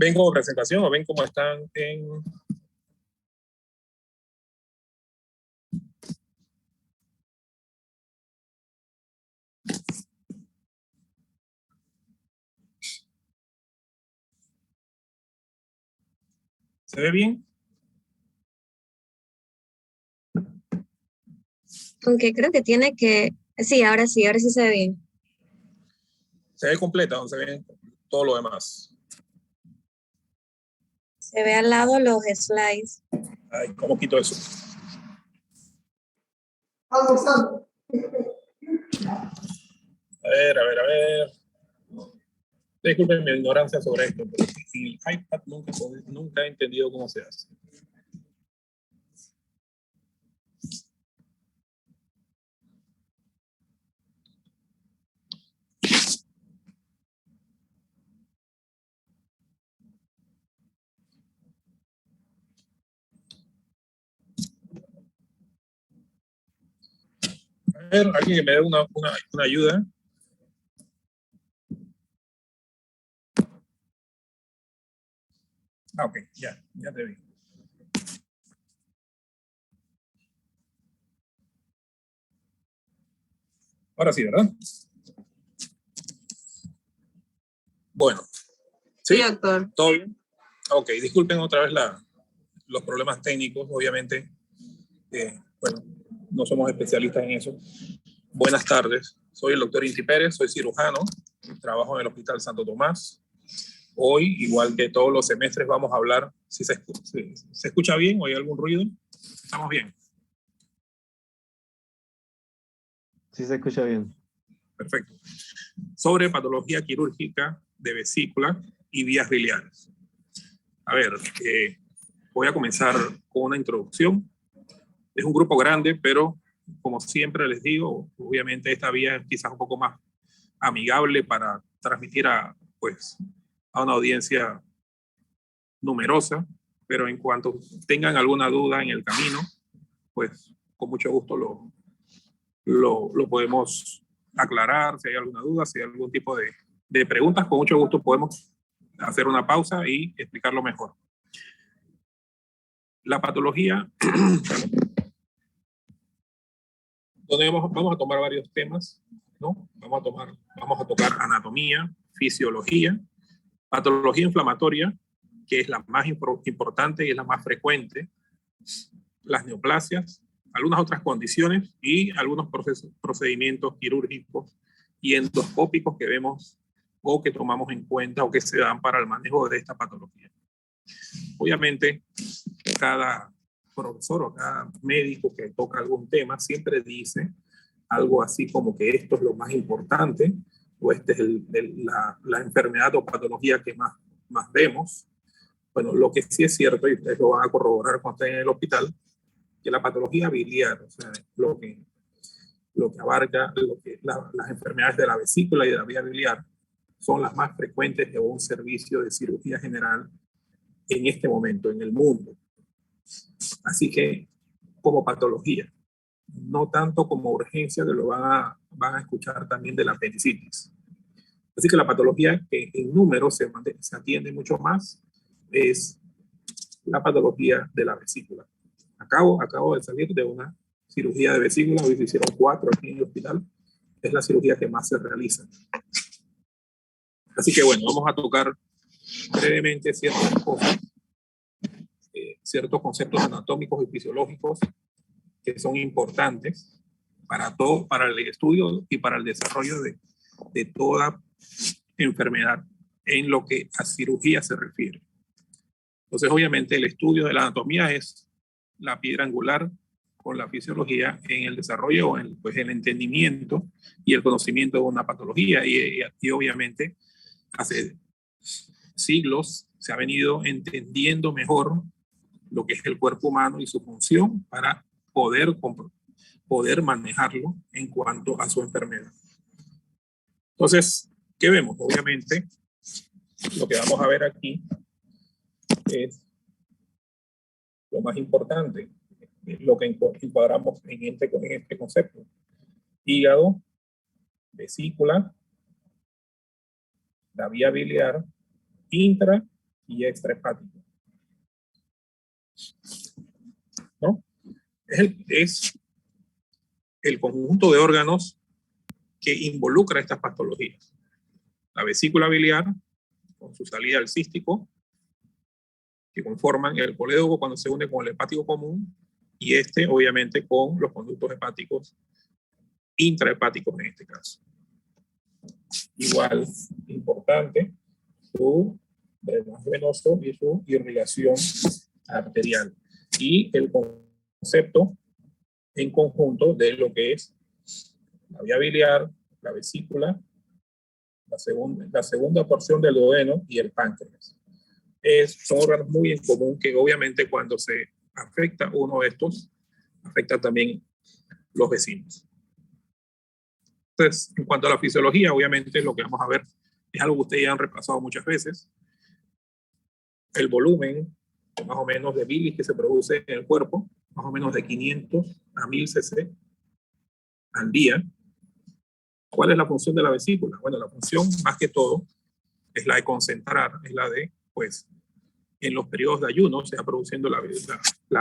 ¿Ven como presentación o ven cómo están en...? ¿Se ve bien? Aunque creo que tiene que... Sí, ahora sí se ve bien. ¿Se ve completa o se ve todo lo demás? Se ve al lado los slides. Ay, ¿cómo quito eso? A ver. Disculpen mi ignorancia sobre esto, pero en el iPad nunca he entendido cómo se hace. A ver, alguien que me dé una ayuda. Ah, ok, ya te vi. Ahora sí, ¿verdad? Bueno. ¿Sí, doctor? ¿Todo bien? Ok, disculpen otra vez los problemas técnicos, obviamente. Bueno, no somos especialistas en eso. Buenas tardes, soy el doctor Inti Pérez, soy cirujano, trabajo en el Hospital Santo Tomás. Hoy, igual que todos los semestres, vamos a hablar, si se escucha bien o hay algún ruido. ¿Estamos bien? Sí, se escucha bien. Perfecto. Sobre patología quirúrgica de vesícula y vías biliares. A ver, voy a comenzar con una introducción. Es un grupo grande, pero como siempre les digo, obviamente esta vía es quizás un poco más amigable para transmitir a una audiencia numerosa, pero en cuanto tengan alguna duda en el camino, pues con mucho gusto lo podemos aclarar. Si hay alguna duda, si hay algún tipo de preguntas, con mucho gusto podemos hacer una pausa y explicarlo mejor. La patología, donde vamos a tomar varios temas, ¿no? Vamos a tocar anatomía, fisiología, patología inflamatoria, que es la más importante y es la más frecuente, las neoplasias, algunas otras condiciones y algunos procedimientos quirúrgicos y endoscópicos que vemos o que tomamos en cuenta o que se dan para el manejo de esta patología. Obviamente, cada profesor o cada médico que toca algún tema siempre dice algo así como que esto es lo más importante o esta es la enfermedad o patología que más vemos. Bueno, lo que sí es cierto, y ustedes lo van a corroborar cuando estén en el hospital, que la patología biliar, o sea, lo que abarca las enfermedades de la vesícula y de la vía biliar, son las más frecuentes de un servicio de cirugía general en este momento en el mundo. Así que, como patología, no tanto como urgencia, que lo van a escuchar también de la apendicitis. Así que la patología que en número se atiende mucho más es la patología de la vesícula. Acabo de salir de una cirugía de vesícula, hoy se hicieron 4 aquí en el hospital, es la cirugía que más se realiza. Así que bueno, vamos a tocar brevemente ciertas cosas, ciertos conceptos anatómicos y fisiológicos que son importantes para el estudio y para el desarrollo de toda enfermedad en lo que a cirugía se refiere. Entonces, obviamente, el estudio de la anatomía es la piedra angular con la fisiología en el desarrollo o el entendimiento y el conocimiento de una patología. Y obviamente, hace siglos se ha venido entendiendo mejor lo que es el cuerpo humano y su función para poder manejarlo en cuanto a su enfermedad. Entonces, ¿qué vemos? Obviamente, lo que vamos a ver aquí es lo más importante, lo que encuadramos en este concepto. Hígado, vesícula, la vía biliar, intra y extrahepático, ¿no? Es el conjunto de órganos que involucra estas patologías. La vesícula biliar, con su salida al cístico, que conforman el colédoco cuando se une con el hepático común, y obviamente, con los conductos hepáticos intrahepáticos en este caso. Igual, importante, su drenaje venoso y su irrigación arterial. Y el concepto en conjunto de lo que es la vía biliar, la vesícula, la segunda porción del duodeno y el páncreas. Son órganos muy en común que obviamente cuando se afecta uno de estos, afecta también los vecinos. Entonces, en cuanto a la fisiología, obviamente lo que vamos a ver es algo que ustedes ya han repasado muchas veces. El volumen, más o menos, de bilis que se produce en el cuerpo, más o menos de 500 a 1000 cc al día. ¿Cuál es la función de la vesícula? Bueno, la función, más que todo, es la de concentrar, es la de, pues, en los periodos de ayuno se va produciendo la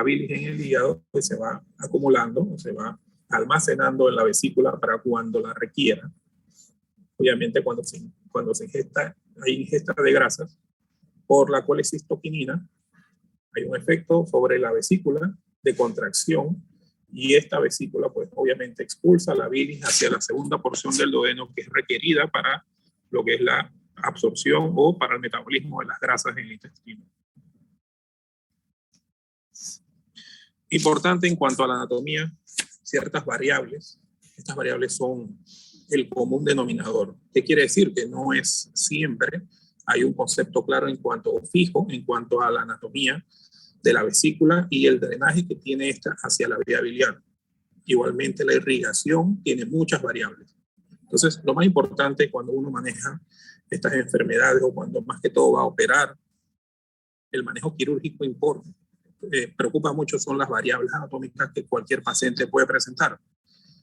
bilis en el hígado, que se va acumulando, se va almacenando en la vesícula para cuando la requiera. Obviamente, cuando se ingesta, hay ingesta de grasas por la colecistoquinina, hay un efecto sobre la vesícula de contracción, y esta vesícula, pues, obviamente expulsa la bilis hacia la segunda porción del duodeno, que es requerida para lo que es la absorción o para el metabolismo de las grasas en el intestino. Importante en cuanto a la anatomía, ciertas variables. Estas variables son el común denominador. ¿Qué quiere decir? Que no es siempre hay un concepto claro en cuanto fijo, en cuanto a la anatomía de la vesícula y el drenaje que tiene esta hacia la vía biliar. Igualmente la irrigación tiene muchas variables. Entonces, lo más importante cuando uno maneja estas enfermedades o cuando más que todo va a operar, el manejo quirúrgico importa. Preocupa mucho son las variables anatómicas que cualquier paciente puede presentar.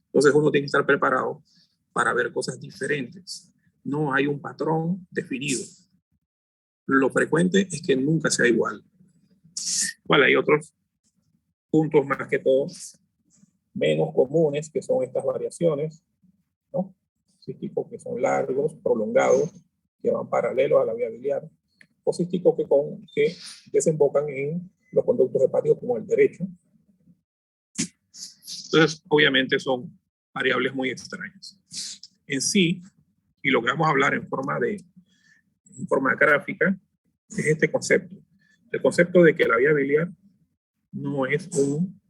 Entonces uno tiene que estar preparado para ver cosas diferentes. No hay un patrón definido. Lo frecuente es que nunca sea igual. Bueno, hay otros puntos más que todo menos comunes, que son estas variaciones, ¿no? Císticos que son largos, prolongados, que van paralelos a la vía biliar, o císticos que desembocan en los conductos hepáticos como el derecho. Entonces, obviamente son variables muy extrañas. En sí, y lo que vamos a hablar en forma gráfica, es este concepto. El concepto de que la vía biliar no es un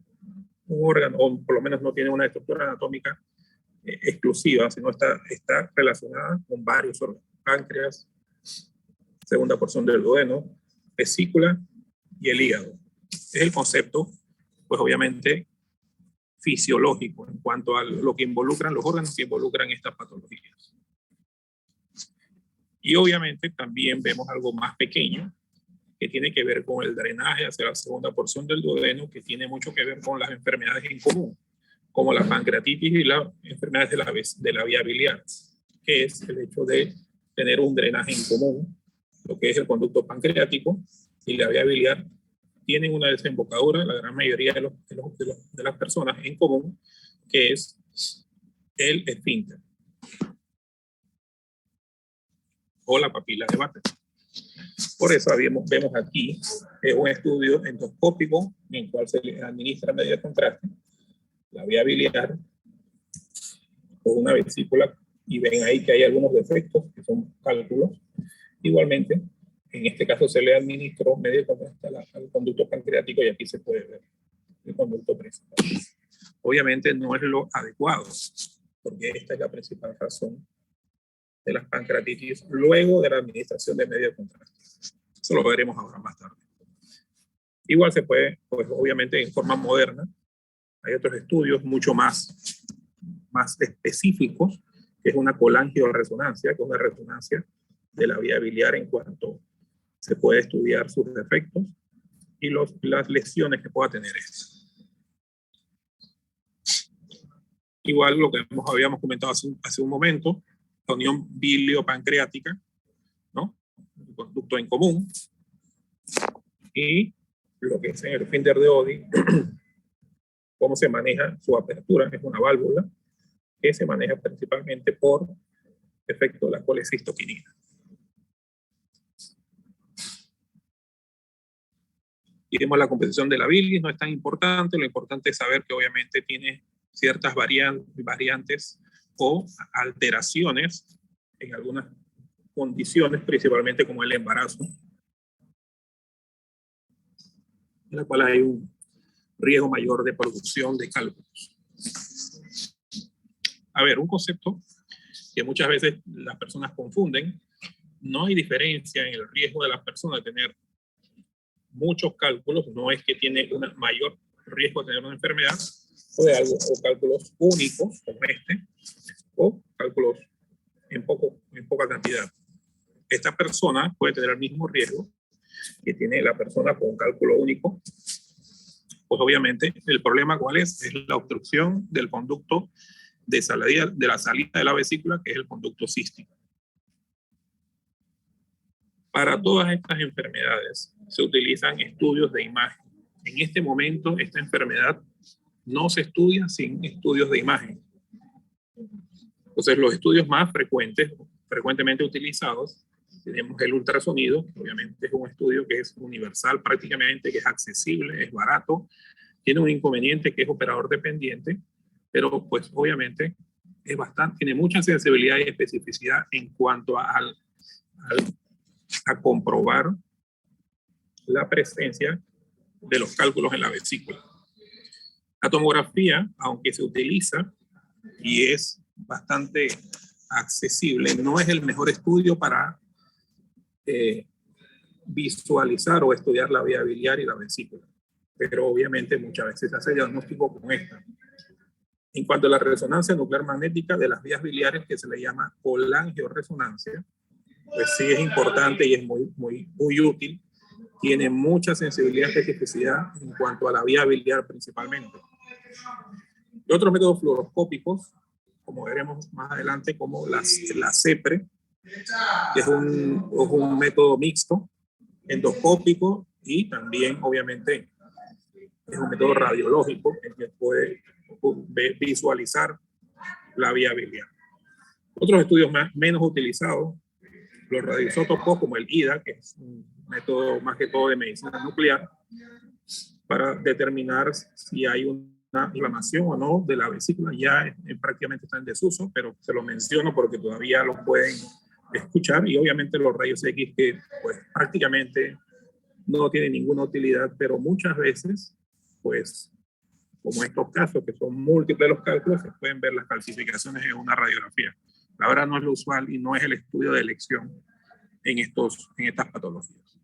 órgano, o por lo menos no tiene una estructura anatómica exclusiva, sino está relacionada con varios órganos. Páncreas, segunda porción del duodeno, vesícula y el hígado. Es el concepto, pues obviamente, fisiológico en cuanto a lo que involucran los órganos que involucran estas patologías. Y obviamente también vemos algo más pequeño que tiene que ver con el drenaje hacia la segunda porción del duodeno, que tiene mucho que ver con las enfermedades en común, como la pancreatitis y las enfermedades de la vía biliar, que es el hecho de tener un drenaje en común, lo que es el conducto pancreático y la vía biliar tienen una desembocadura, la gran mayoría de las personas en común, que es el esfínter o la papila de Vater. Por eso vemos aquí un estudio endoscópico en el cual se le administra medio contraste la vía biliar con una vesícula, y ven ahí que hay algunos defectos que son cálculos. Igualmente, en este caso se le administró medio contraste al conducto pancreático, y aquí se puede ver el conducto principal. Obviamente no es lo adecuado, porque esta es la principal razón de las pancreatitis luego de la administración de medio contraste. Eso lo veremos ahora más tarde. Igual se puede, pues obviamente en forma moderna, hay otros estudios mucho más específicos, que es una colangioresonancia, que es una resonancia de la vía biliar en cuanto se puede estudiar sus defectos y las lesiones que pueda tener esto. Igual lo que habíamos comentado hace un momento, la unión biliopancreática, ¿no? El conducto en común, y lo que es en el esfínter de Oddi, cómo se maneja su apertura. Es una válvula que se maneja principalmente por efecto de la colecistoquinina. Y vemos la composición de la bilis, no es tan importante, lo importante es saber que obviamente tiene ciertas variantes o alteraciones en algunas condiciones, principalmente como el embarazo, en la cual hay un riesgo mayor de producción de cálculos. A ver, un concepto que muchas veces las personas confunden: no hay diferencia en el riesgo de la persona de tener muchos cálculos, no es que tiene un mayor riesgo de tener una enfermedad o de algo, o cálculos únicos como este, o cálculos en poca cantidad. Esta persona puede tener el mismo riesgo que tiene la persona con un cálculo único. Pues obviamente el problema ¿cuál es? Es la obstrucción del conducto de la salida de la vesícula, que es el conducto cístico. Para todas estas enfermedades se utilizan estudios de imagen. En este momento, esta enfermedad no se estudia sin estudios de imagen. Entonces, los estudios más frecuentemente utilizados, tenemos el ultrasonido, que obviamente es un estudio que es universal prácticamente, que es accesible, es barato, tiene un inconveniente que es operador dependiente, pero pues obviamente tiene mucha sensibilidad y especificidad en cuanto a comprobar la presencia de los cálculos en la vesícula. La tomografía, aunque se utiliza y es bastante accesible, no es el mejor estudio para visualizar o estudiar la vía biliar y la vesícula, pero obviamente muchas veces se hace diagnóstico con esta. En cuanto a la resonancia nuclear magnética de las vías biliares, que se le llama colangioresonancia, pues sí es importante y es muy útil. Tiene mucha sensibilidad y especificidad en cuanto a la vía biliar principalmente. Y otros métodos fluoroscópicos, como veremos más adelante, como la CEPRE, que es un método mixto, endoscópico, y también obviamente es un método radiológico en que puede visualizar la vía biliar. Otros estudios menos utilizados, los radioisótopos como el IDA, que es un método más que todo de medicina nuclear, para determinar si hay una inflamación o no de la vesícula. Ya prácticamente está en desuso, pero se lo menciono porque todavía lo pueden escuchar, y obviamente los rayos X, que pues prácticamente no tienen ninguna utilidad, pero muchas veces, pues como estos casos que son múltiples los cálculos, se pueden ver las calcificaciones en una radiografía. La verdad no es lo usual y no es el estudio de elección en estas patologías.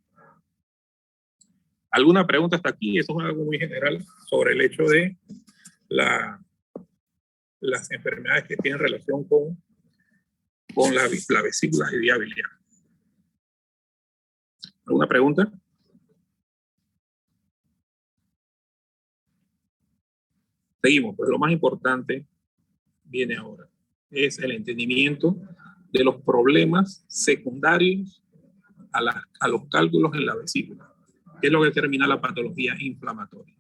¿Alguna pregunta hasta aquí? Eso es algo muy general sobre el hecho de las enfermedades que tienen relación con la vesícula y vía biliar. ¿Alguna pregunta? Seguimos, pues lo más importante viene ahora. Es el entendimiento de los problemas secundarios a los cálculos en la vesícula, que es lo que determina la patología inflamatoria.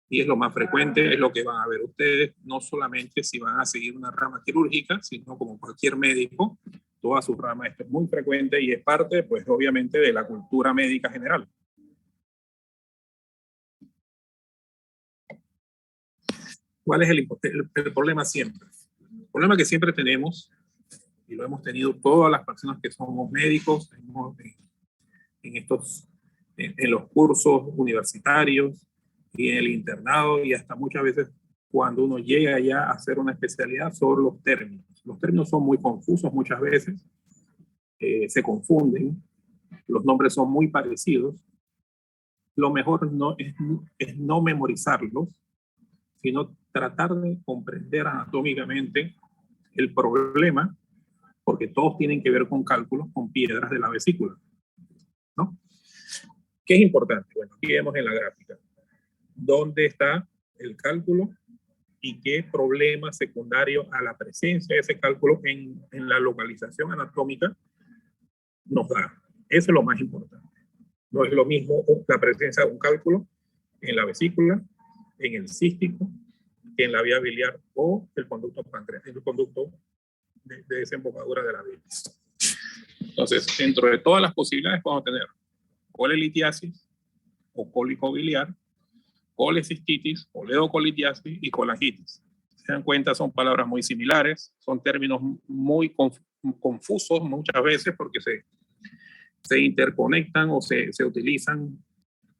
Y es lo más frecuente, es lo que van a ver ustedes, no solamente si van a seguir una rama quirúrgica, sino como cualquier médico, toda su rama. Esto es muy frecuente y es parte, pues obviamente, de la cultura médica general. ¿Cuál es el problema siempre? El problema que siempre tenemos, y lo hemos tenido todas las personas que somos médicos, en los cursos universitarios y en el internado, y hasta muchas veces cuando uno llega ya a hacer una especialidad, sobre los términos. Los términos son muy confusos muchas veces, se confunden, los nombres son muy parecidos. Lo mejor es no memorizarlos, sino tratar de comprender anatómicamente el problema, porque todos tienen que ver con cálculos con piedras de la vesícula, ¿no? ¿Qué es importante? Bueno, aquí vemos en la gráfica dónde está el cálculo y qué problema secundario a la presencia de ese cálculo en la localización anatómica nos da. Eso es lo más importante. No es lo mismo la presencia de un cálculo en la vesícula, en el cístico, que en la vía biliar o el conducto pancreático, el conducto de desembocadura de la bilis. Entonces, dentro de todas las posibilidades podemos tener colelitiasis o cólico biliar, colecistitis, coledocolitiasis y colangitis. Se dan cuenta, son palabras muy similares, son términos muy confusos muchas veces porque se interconectan o se utilizan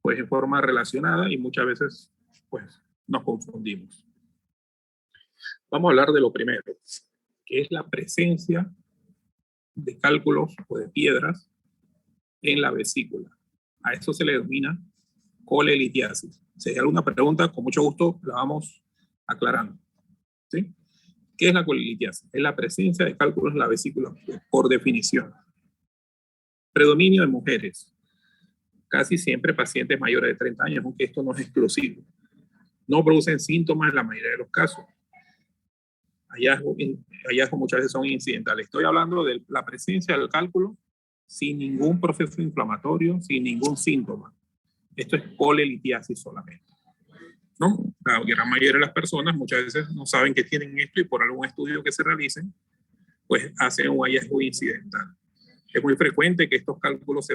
pues en forma relacionada y muchas veces pues nos confundimos. Vamos a hablar de lo primero, que es la presencia de cálculos o de piedras en la vesícula. A eso se le denomina colelitiasis. Si hay alguna pregunta, con mucho gusto la vamos aclarando. ¿Sí? ¿Qué es la colelitiasis? Es la presencia de cálculos en la vesícula por definición. Predominio de mujeres. Casi siempre pacientes mayores de 30 años, aunque esto no es exclusivo. No producen síntomas en la mayoría de los casos. Hallazgos muchas veces son incidentales. Estoy hablando de la presencia del cálculo sin ningún proceso inflamatorio, sin ningún síntoma. Esto es colelitiasis solamente, ¿no? La gran mayoría de las personas muchas veces no saben que tienen esto y por algún estudio que se realicen, pues hacen un hallazgo incidental. Es muy frecuente que estos cálculos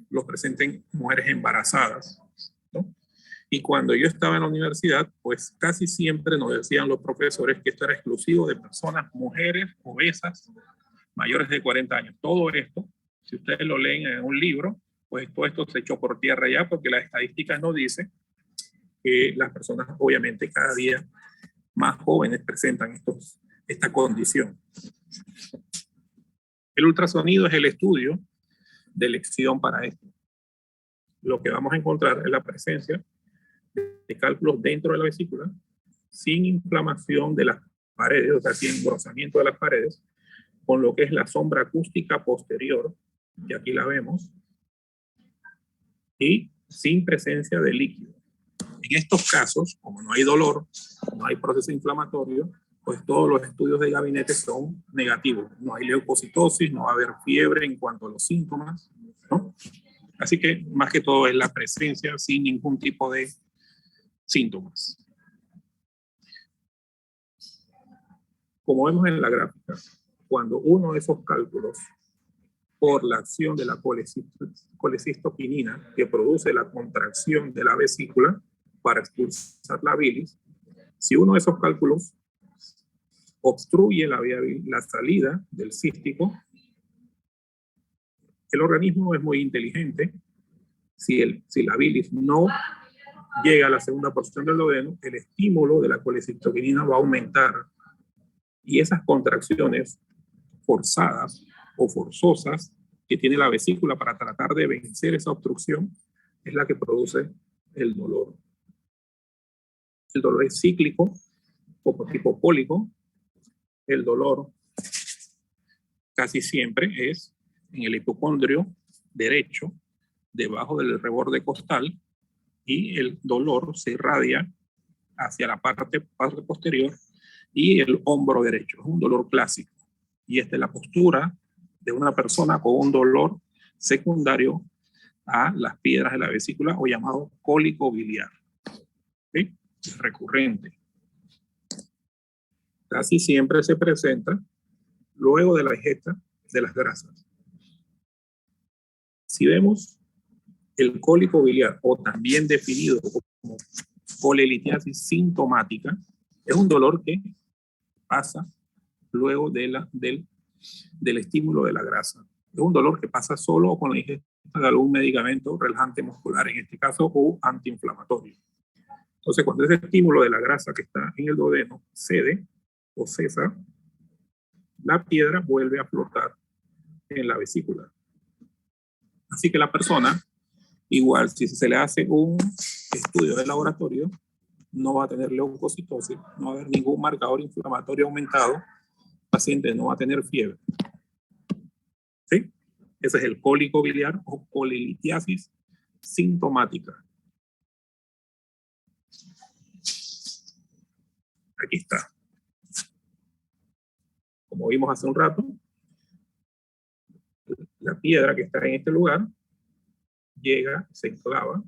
los presenten mujeres embarazadas, ¿no? Y cuando yo estaba en la universidad, pues casi siempre nos decían los profesores que esto era exclusivo de personas, mujeres, obesas, mayores de 40 años. Todo esto, si ustedes lo leen en un libro, pues todo esto se echó por tierra ya porque las estadísticas nos dicen que las personas obviamente cada día más jóvenes presentan esta condición. El ultrasonido es el estudio de elección para esto. Lo que vamos a encontrar es la presencia de cálculos dentro de la vesícula sin inflamación de las paredes, o sea, sin engrosamiento de las paredes, con lo que es la sombra acústica posterior, que aquí la vemos, y sin presencia de líquido. En estos casos, como no hay dolor, no hay proceso inflamatorio, pues todos los estudios de gabinete son negativos. No hay leucocitosis, no va a haber fiebre en cuanto a los síntomas, ¿no? Así que más que todo es la presencia sin ningún tipo de síntomas. Como vemos en la gráfica, cuando uno de esos cálculos, por la acción de la colecistoquinina, que produce la contracción de la vesícula para expulsar la bilis, si uno de esos cálculos obstruye la salida del cístico, el organismo es muy inteligente. Si la bilis no llega a la segunda porción del duodeno, el estímulo de la colecistoquinina va a aumentar. Y esas contracciones forzadas o forzosas que tiene la vesícula para tratar de vencer esa obstrucción es la que produce el dolor. El dolor es cíclico o tipo cólico. El dolor casi siempre es en el hipocondrio derecho, debajo del reborde costal, y el dolor se irradia hacia la parte posterior y el hombro derecho. Es un dolor clásico. Y esta es la postura de una persona con un dolor secundario a las piedras de la vesícula o llamado cólico biliar. ¿Sí? Es recurrente. Casi siempre se presenta luego de la ingesta de las grasas. Si vemos el cólico biliar, o también definido como colelitiasis sintomática, es un dolor que pasa luego del estímulo de la grasa. Es un dolor que pasa solo con la ingesta de algún medicamento relajante muscular, en este caso, o antiinflamatorio. Entonces, cuando ese estímulo de la grasa que está en el duodeno cede o cesa, la piedra vuelve a flotar en la vesícula. Así que la persona, igual, si se le hace un estudio de laboratorio, no va a tener leucocitosis, no va a haber ningún marcador inflamatorio aumentado, el paciente no va a tener fiebre. ¿Sí? Ese es el cólico biliar o colelitiasis sintomática. Aquí está. Como vimos hace un rato, la piedra que está en este lugar llega, se enclava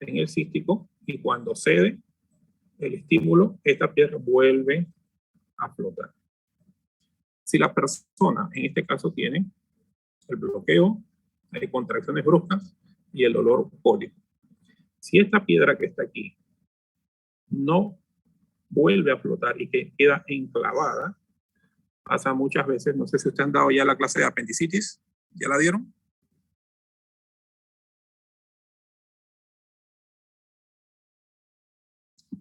en el cístico y cuando cede el estímulo, esta piedra vuelve a flotar. Si la persona, en este caso, tiene el bloqueo, hay contracciones bruscas y el dolor cólico. Si esta piedra que está aquí no vuelve a flotar y que queda enclavada, pasa muchas veces, no sé si ustedes han dado ya la clase de apendicitis, ¿ya la dieron?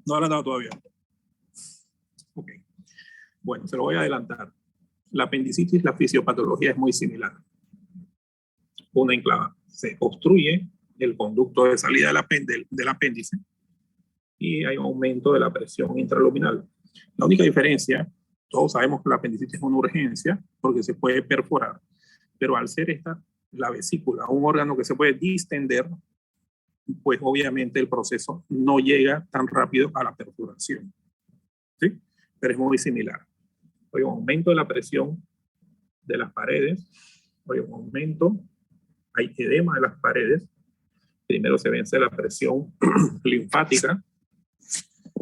No la han dado todavía. Ok. Bueno, se lo voy a adelantar. La apendicitis, la fisiopatología es muy similar. Una enclava. Se obstruye el conducto de salida del apéndice y hay un aumento de la presión intraluminal. La única diferencia, todos sabemos que la apendicitis es una urgencia porque se puede perforar, pero al ser esta, la vesícula, un órgano que se puede distender, pues obviamente el proceso no llega tan rápido a la perforación. ¿Sí? Pero es muy similar. Hay un aumento de la presión de las paredes, hay un aumento, hay edema de las paredes. Primero se vence la presión linfática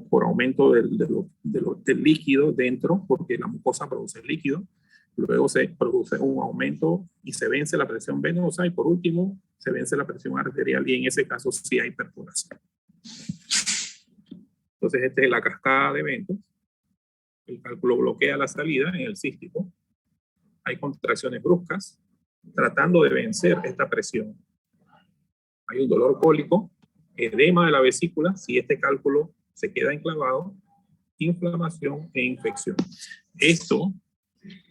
por aumento del líquido dentro, porque la mucosa produce líquido. Luego se produce un aumento y se vence la presión venosa y por último se vence la presión arterial y en ese caso sí hay perforación. Entonces esta es la cascada de eventos. El cálculo bloquea la salida en el cístico. Hay contracciones bruscas tratando de vencer esta presión. Hay un dolor cólico, edema de la vesícula, si este cálculo se queda enclavado, inflamación e infección. Esto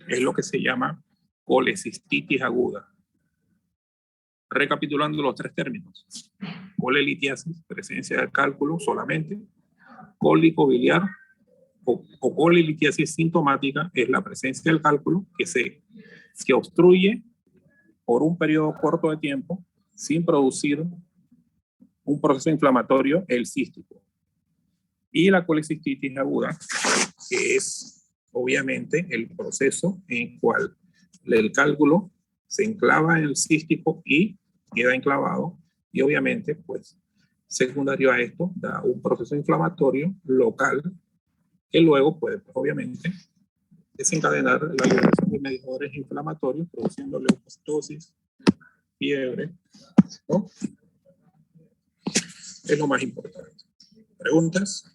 es lo que se llama colecistitis aguda. Recapitulando los tres términos. Colelitiasis, presencia del cálculo solamente. Cólico biliar o colelitiasis sintomática es la presencia del cálculo que obstruye por un periodo corto de tiempo sin producir un proceso inflamatorio, el cístico. Y la colecistitis aguda, que es obviamente el proceso en el cual el cálculo se enclava en el cístico y queda enclavado y obviamente pues secundario a esto da un proceso inflamatorio local que luego puede pues, obviamente desencadenar la liberación de mediadores inflamatorios produciendo leucocitosis, fiebre, ¿no? Es lo más importante. ¿Preguntas?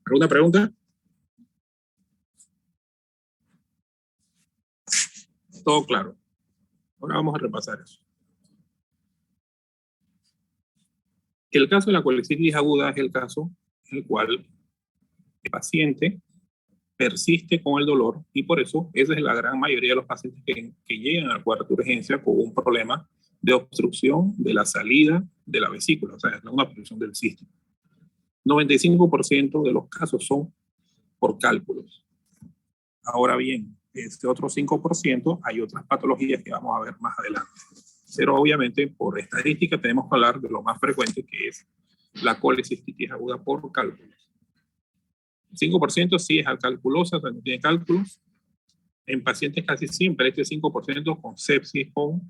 ¿Alguna pregunta? Todo claro. Ahora vamos a repasar eso. El caso de la colecistitis aguda es el caso en el cual el paciente persiste con el dolor y por eso esa es la gran mayoría de los pacientes que llegan al cuarto de urgencia con un problema de obstrucción de la salida de la vesícula, o sea, una obstrucción del cístico. 95% de los casos son por cálculos. Ahora bien, este otro 5% hay otras patologías que vamos a ver más adelante. Pero obviamente por estadística tenemos que hablar de lo más frecuente que es la colecistitis aguda por cálculos. 5% sí es calculosa, no tiene cálculos. En pacientes casi siempre este 5% con sepsis, con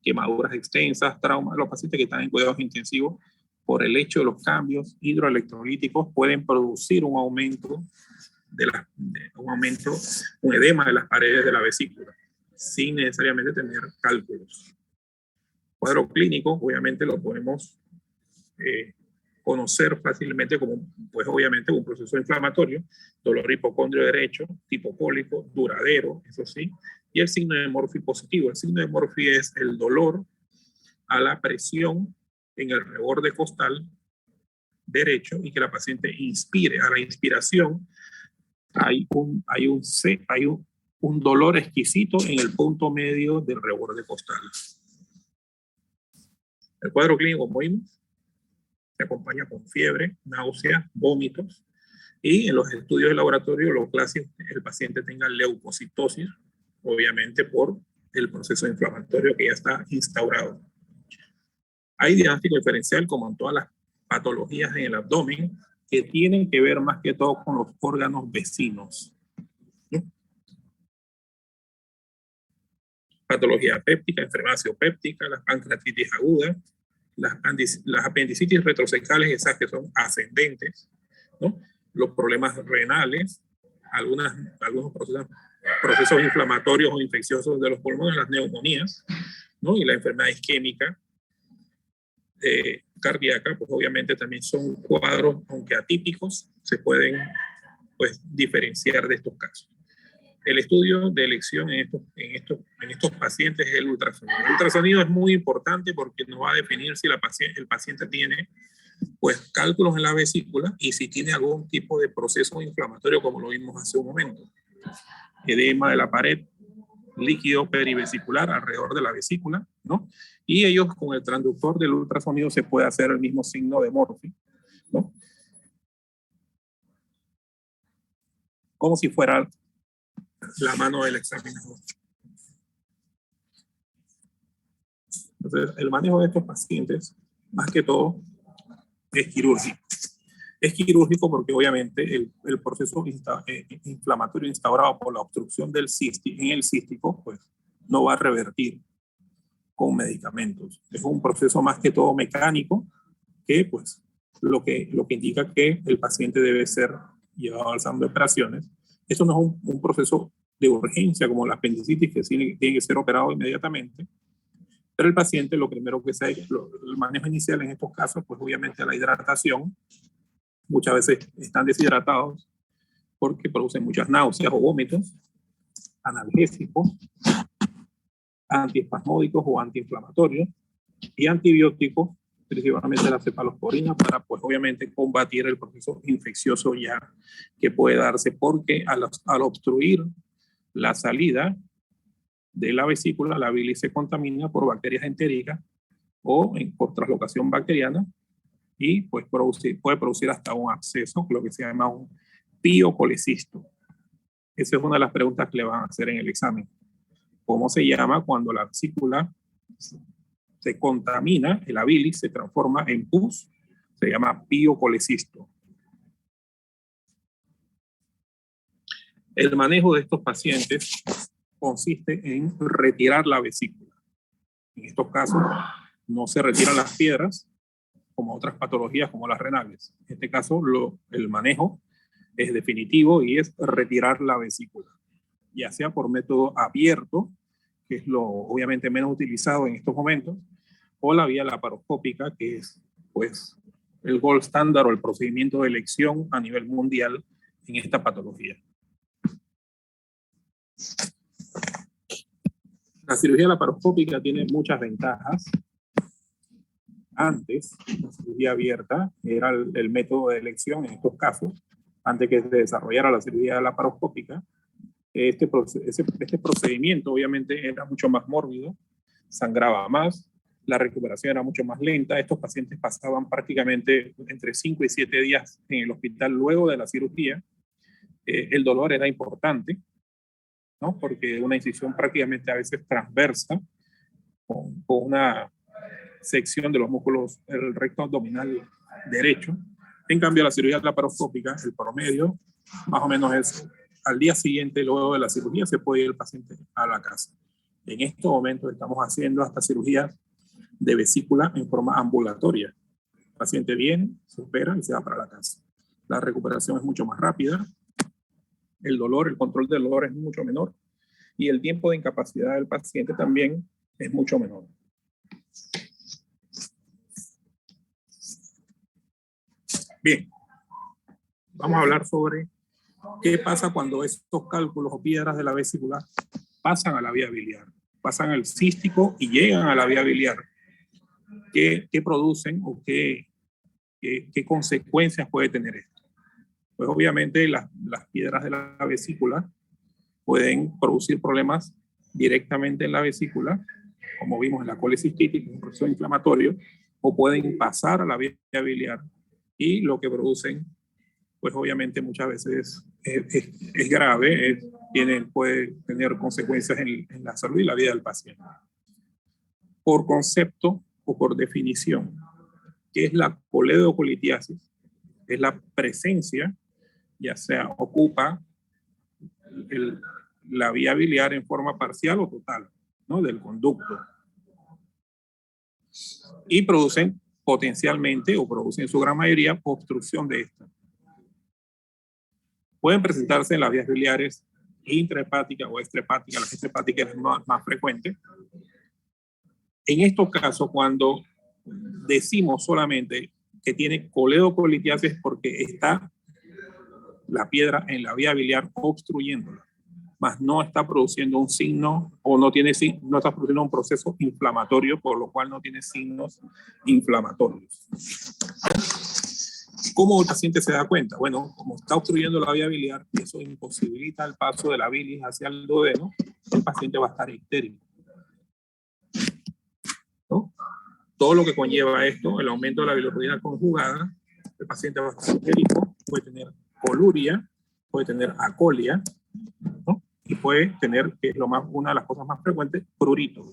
quemaduras extensas, traumas. Los pacientes que están en cuidados intensivos por el hecho de los cambios hidroelectrolíticos pueden producir un aumento un edema de las paredes de la vesícula sin necesariamente tener cálculos. Cuadro clínico, obviamente lo podemos conocer fácilmente como, pues obviamente, un proceso inflamatorio, dolor hipocondrio derecho, tipo cólico, duradero, eso sí, y el signo de Murphy positivo. El signo de Murphy es el dolor a la presión en el reborde costal derecho y que la paciente inspire. A la inspiración hay un dolor exquisito en el punto medio del reborde costal. El cuadro clínico, como vimos, se acompaña con fiebre, náuseas, vómitos y en los estudios de laboratorio lo clásico es que el paciente tenga leucocitosis, obviamente por el proceso inflamatorio que ya está instaurado. Hay diagnóstico diferencial como en todas las patologías en el abdomen que tienen que ver más que todo con los órganos vecinos. patología péptica, enfermedad ciopéptica, las pancreatitis agudas, las apendicitis retrosecales, esas que son ascendentes, ¿no? Los problemas renales, algunos procesos inflamatorios o infecciosos de los pulmones, las neumonías, ¿no? Y la enfermedad isquémica cardíaca, pues obviamente también son cuadros, aunque atípicos, se pueden pues diferenciar de estos casos. El estudio de elección en estos pacientes es el ultrasonido. El ultrasonido es muy importante porque nos va a definir si el paciente tiene pues cálculos en la vesícula y si tiene algún tipo de proceso inflamatorio, como lo vimos hace un momento. Edema de la pared, líquido perivesicular alrededor de la vesícula, ¿no? Y ellos con el transductor del ultrasonido se puede hacer el mismo signo de Murphy, ¿no? Como si fuera la mano del examinador. Entonces, el manejo de estos pacientes, más que todo, es quirúrgico. Es quirúrgico porque obviamente el proceso inflamatorio instaurado por la obstrucción en el cístico, pues no va a revertir con medicamentos. Es un proceso más que todo mecánico que pues lo que indica que el paciente debe ser llevado al salón de operaciones. Esto no es un proceso de urgencia como la apendicitis que tiene que ser operado inmediatamente, pero el paciente lo primero que se hace, el manejo inicial en estos casos, pues obviamente la hidratación. Muchas veces están deshidratados porque producen muchas náuseas o vómitos, analgésicos, antiespasmódicos o antiinflamatorios y antibióticos, principalmente la cefalosporina, para pues obviamente combatir el proceso infeccioso ya que puede darse porque al obstruir la salida de la vesícula, la bilis se contamina por bacterias entéricas o por translocación bacteriana y pues puede producir hasta un absceso, lo que se llama un piocolecisto. Esa es una de las preguntas que le van a hacer en el examen. ¿Cómo se llama cuando la vesícula se contamina, la bilis se transforma en pus? Se llama piocolecisto. El manejo de estos pacientes consiste en retirar la vesícula. En estos casos no se retiran las piedras como otras patologías como las renales. En este caso el manejo es definitivo y es retirar la vesícula, ya sea por método abierto, que es lo obviamente menos utilizado en estos momentos, o la vía laparoscópica, que es pues el gold standard o el procedimiento de elección a nivel mundial en esta patología. La cirugía laparoscópica tiene muchas ventajas. Antes, la cirugía abierta era el método de elección en estos casos, antes que se desarrollara la cirugía laparoscópica. Este procedimiento obviamente era mucho más mórbido, sangraba más, la recuperación era mucho más lenta. Estos pacientes pasaban prácticamente entre 5 y 7 días en el hospital luego de la cirugía. El dolor era importante, ¿no? Porque una incisión prácticamente a veces transversa, con una sección de los músculos del recto abdominal derecho. En cambio, la cirugía laparoscópica, el promedio, más o menos es al día siguiente, luego de la cirugía, se puede ir el paciente a la casa. En estos momentos estamos haciendo hasta cirugías de vesícula en forma ambulatoria. El paciente viene, se opera y se va para la casa. La recuperación es mucho más rápida. El control del dolor es mucho menor. Y el tiempo de incapacidad del paciente también es mucho menor. Bien, vamos a hablar sobre qué pasa cuando estos cálculos o piedras de la vesícula pasan a la vía biliar, pasan al cístico y llegan a la vía biliar. ¿Qué producen o qué consecuencias puede tener esto? Pues obviamente las piedras de la vesícula pueden producir problemas directamente en la vesícula, como vimos en la colecistitis, un proceso inflamatorio, o pueden pasar a la vía biliar y lo que producen, pues obviamente muchas veces es grave, puede tener consecuencias en la salud y la vida del paciente. Por concepto o por definición, ¿qué es la coledocolitiasis? Es la presencia, ya sea ocupa la vía biliar en forma parcial o total. ¿no? Del conducto. Y producen potencialmente, o producen en su gran mayoría, obstrucción de esta. Pueden presentarse en las vías biliares intrahepáticas o extrahepáticas. Las extrahepáticas es más frecuente. En estos casos, cuando decimos solamente que tiene coledocolitiasis porque está la piedra en la vía biliar obstruyéndola, mas no está produciendo un signo o no está produciendo un proceso inflamatorio, por lo cual no tiene signos inflamatorios. ¿Cómo el paciente se da cuenta? Bueno, como está obstruyendo la vía biliar, eso imposibilita el paso de la bilis hacia el duodeno, el paciente va a estar histérico, ¿no? Todo lo que conlleva esto, el aumento de la bilirrubina conjugada, el paciente va a estar histérico, puede tener coluria, puede tener acolia, ¿no? Y puede tener, que es una de las cosas más frecuentes, prurito.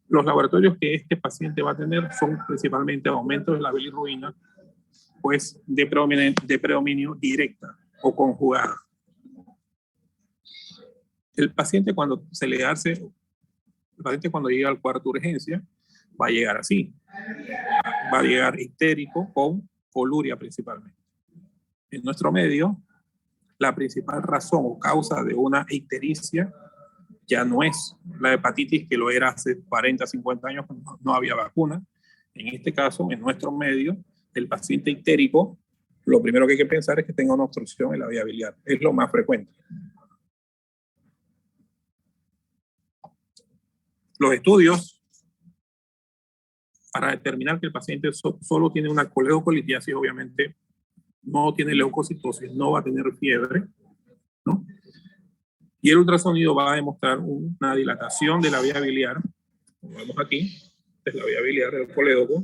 Los laboratorios que este paciente va a tener son principalmente aumentos de la bilirrubina, pues de predominio directa o conjugada. El paciente cuando llega al cuarto de urgencia, va a llegar así. Va a llegar histérico con coluria principalmente. En nuestro medio, la principal razón o causa de una ictericia ya no es la hepatitis, que lo era hace 40, 50 años cuando no había vacuna. En este caso, en nuestro medio, el paciente ictérico, lo primero que hay que pensar es que tenga una obstrucción en la vía biliar. Es lo más frecuente. Los estudios para determinar que el paciente solo tiene una coledocolitiasis, obviamente no tiene leucocitosis, no va a tener fiebre, ¿no? Y el ultrasonido va a demostrar una dilatación de la vía biliar, como vemos aquí, es la vía biliar del colédoco,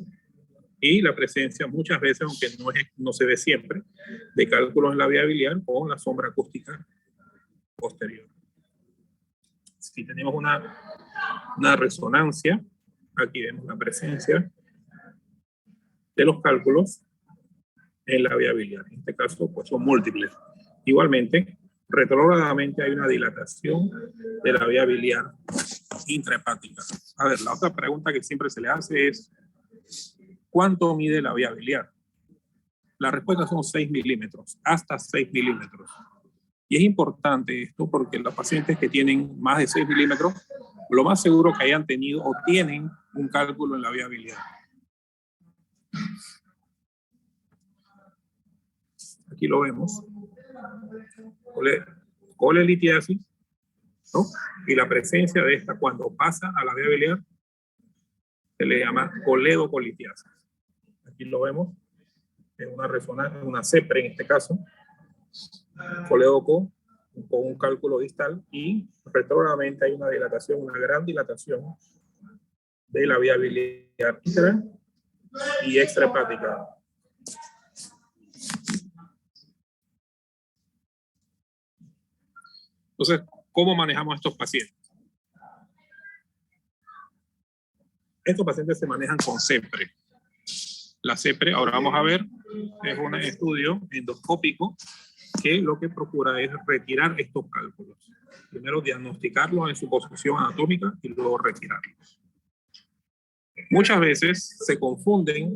y la presencia muchas veces, aunque no se ve siempre, de cálculos en la vía biliar con la sombra acústica posterior. Si tenemos una resonancia, aquí vemos la presencia de los cálculos en la vía biliar. En este caso, pues son múltiples. Igualmente, retrogradamente hay una dilatación de la vía biliar intrahepática. A ver, la otra pregunta que siempre se le hace es, ¿cuánto mide la vía biliar? La respuesta son 6 milímetros, hasta 6 milímetros. Y es importante esto porque los pacientes que tienen más de 6 milímetros, lo más seguro que hayan tenido o tienen un cálculo en la vía biliar. Aquí lo vemos. Colelitiasis, ¿no? Y la presencia de esta cuando pasa a la vía biliar se le llama coledocolitiasis. Aquí lo vemos en una resonancia, una CEPRE en este caso, colédoco con un cálculo distal, y retrógradamente hay una dilatación, una gran dilatación de la vía biliar intra y extrahepática. Entonces, ¿cómo manejamos a estos pacientes? Estos pacientes se manejan con CEPRE. La CEPRE, ahora vamos a ver, es un estudio endoscópico que lo que procura es retirar estos cálculos. Primero diagnosticarlos en su posición anatómica y luego retirarlos. Muchas veces se confunden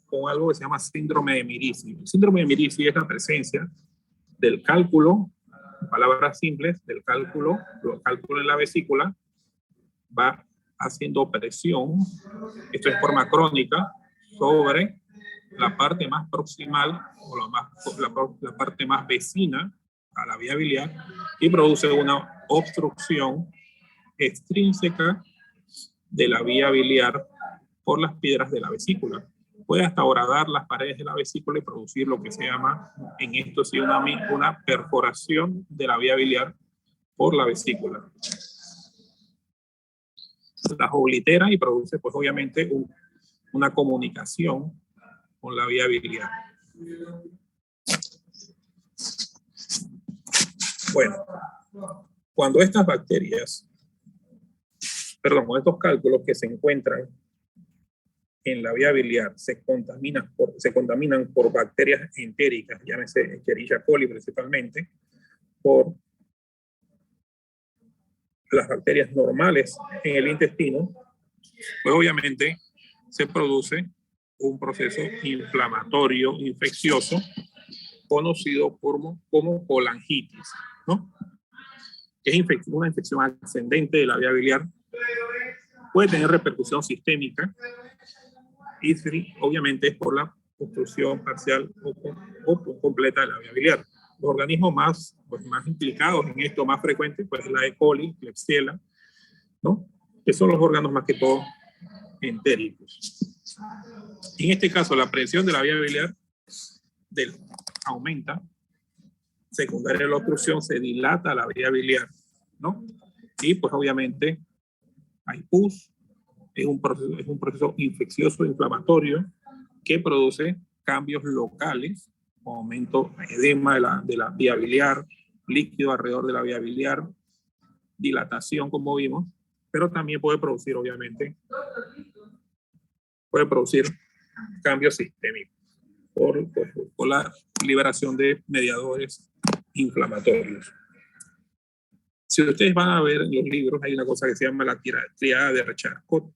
con algo que se llama síndrome de Mirici. El síndrome de Mirici es la presencia del cálculo, en palabras simples, del cálculo, los cálculos en la vesícula, va haciendo presión, esto es forma crónica, sobre la parte más proximal o la parte más vecina a la vía biliar y produce una obstrucción extrínseca de la vía biliar por las piedras de la vesícula. Puede hasta horadar las paredes de la vesícula y producir lo que se llama, en esto sí, una perforación de la vía biliar por la vesícula. Las oblitera y produce, pues obviamente, una comunicación con la vía biliar. Bueno, cuando estas bacterias, con estos cálculos que se encuentran en la vía biliar se contaminan por bacterias entéricas, llámese Escherichia coli principalmente, por las bacterias normales en el intestino, pues obviamente se produce un proceso inflamatorio infeccioso conocido como colangitis, ¿no? Que es una infección ascendente de la vía biliar, puede tener repercusión sistémica y obviamente es por la obstrucción parcial o completa de la vía biliar. Los organismos más implicados en esto, más frecuentes, pues la E. coli, Klebsiella, ¿no? Que son los órganos más que todo entéricos. En este caso, la presión de la vía biliar aumenta, secundaria a la obstrucción, se dilata la vía biliar, ¿no? Y pues obviamente hay pus, es un proceso infeccioso, inflamatorio, que produce cambios locales, aumento, edema de la vía biliar, líquido alrededor de la vía biliar, dilatación, como vimos, pero también puede producir, obviamente, cambios sistémicos por la liberación de mediadores inflamatorios. Si ustedes van a ver en los libros, hay una cosa que se llama la triada de Charcot,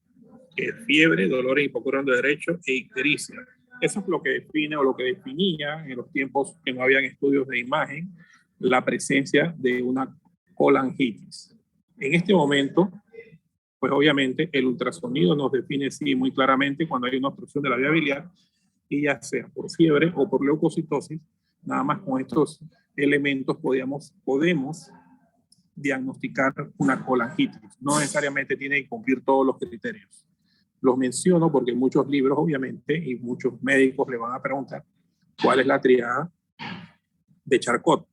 que es fiebre, dolores hipocondrio derecho e ictericia. Eso es lo que define o lo que definía en los tiempos que no habían estudios de imagen la presencia de una colangitis. En este momento, pues obviamente el ultrasonido nos define sí muy claramente cuando hay una obstrucción de la vía biliar, y ya sea por fiebre o por leucocitosis, nada más con estos elementos podemos diagnosticar una colangitis. No necesariamente tiene que cumplir todos los criterios. Los menciono porque muchos libros, obviamente, y muchos médicos le van a preguntar cuál es la triada de Charcot.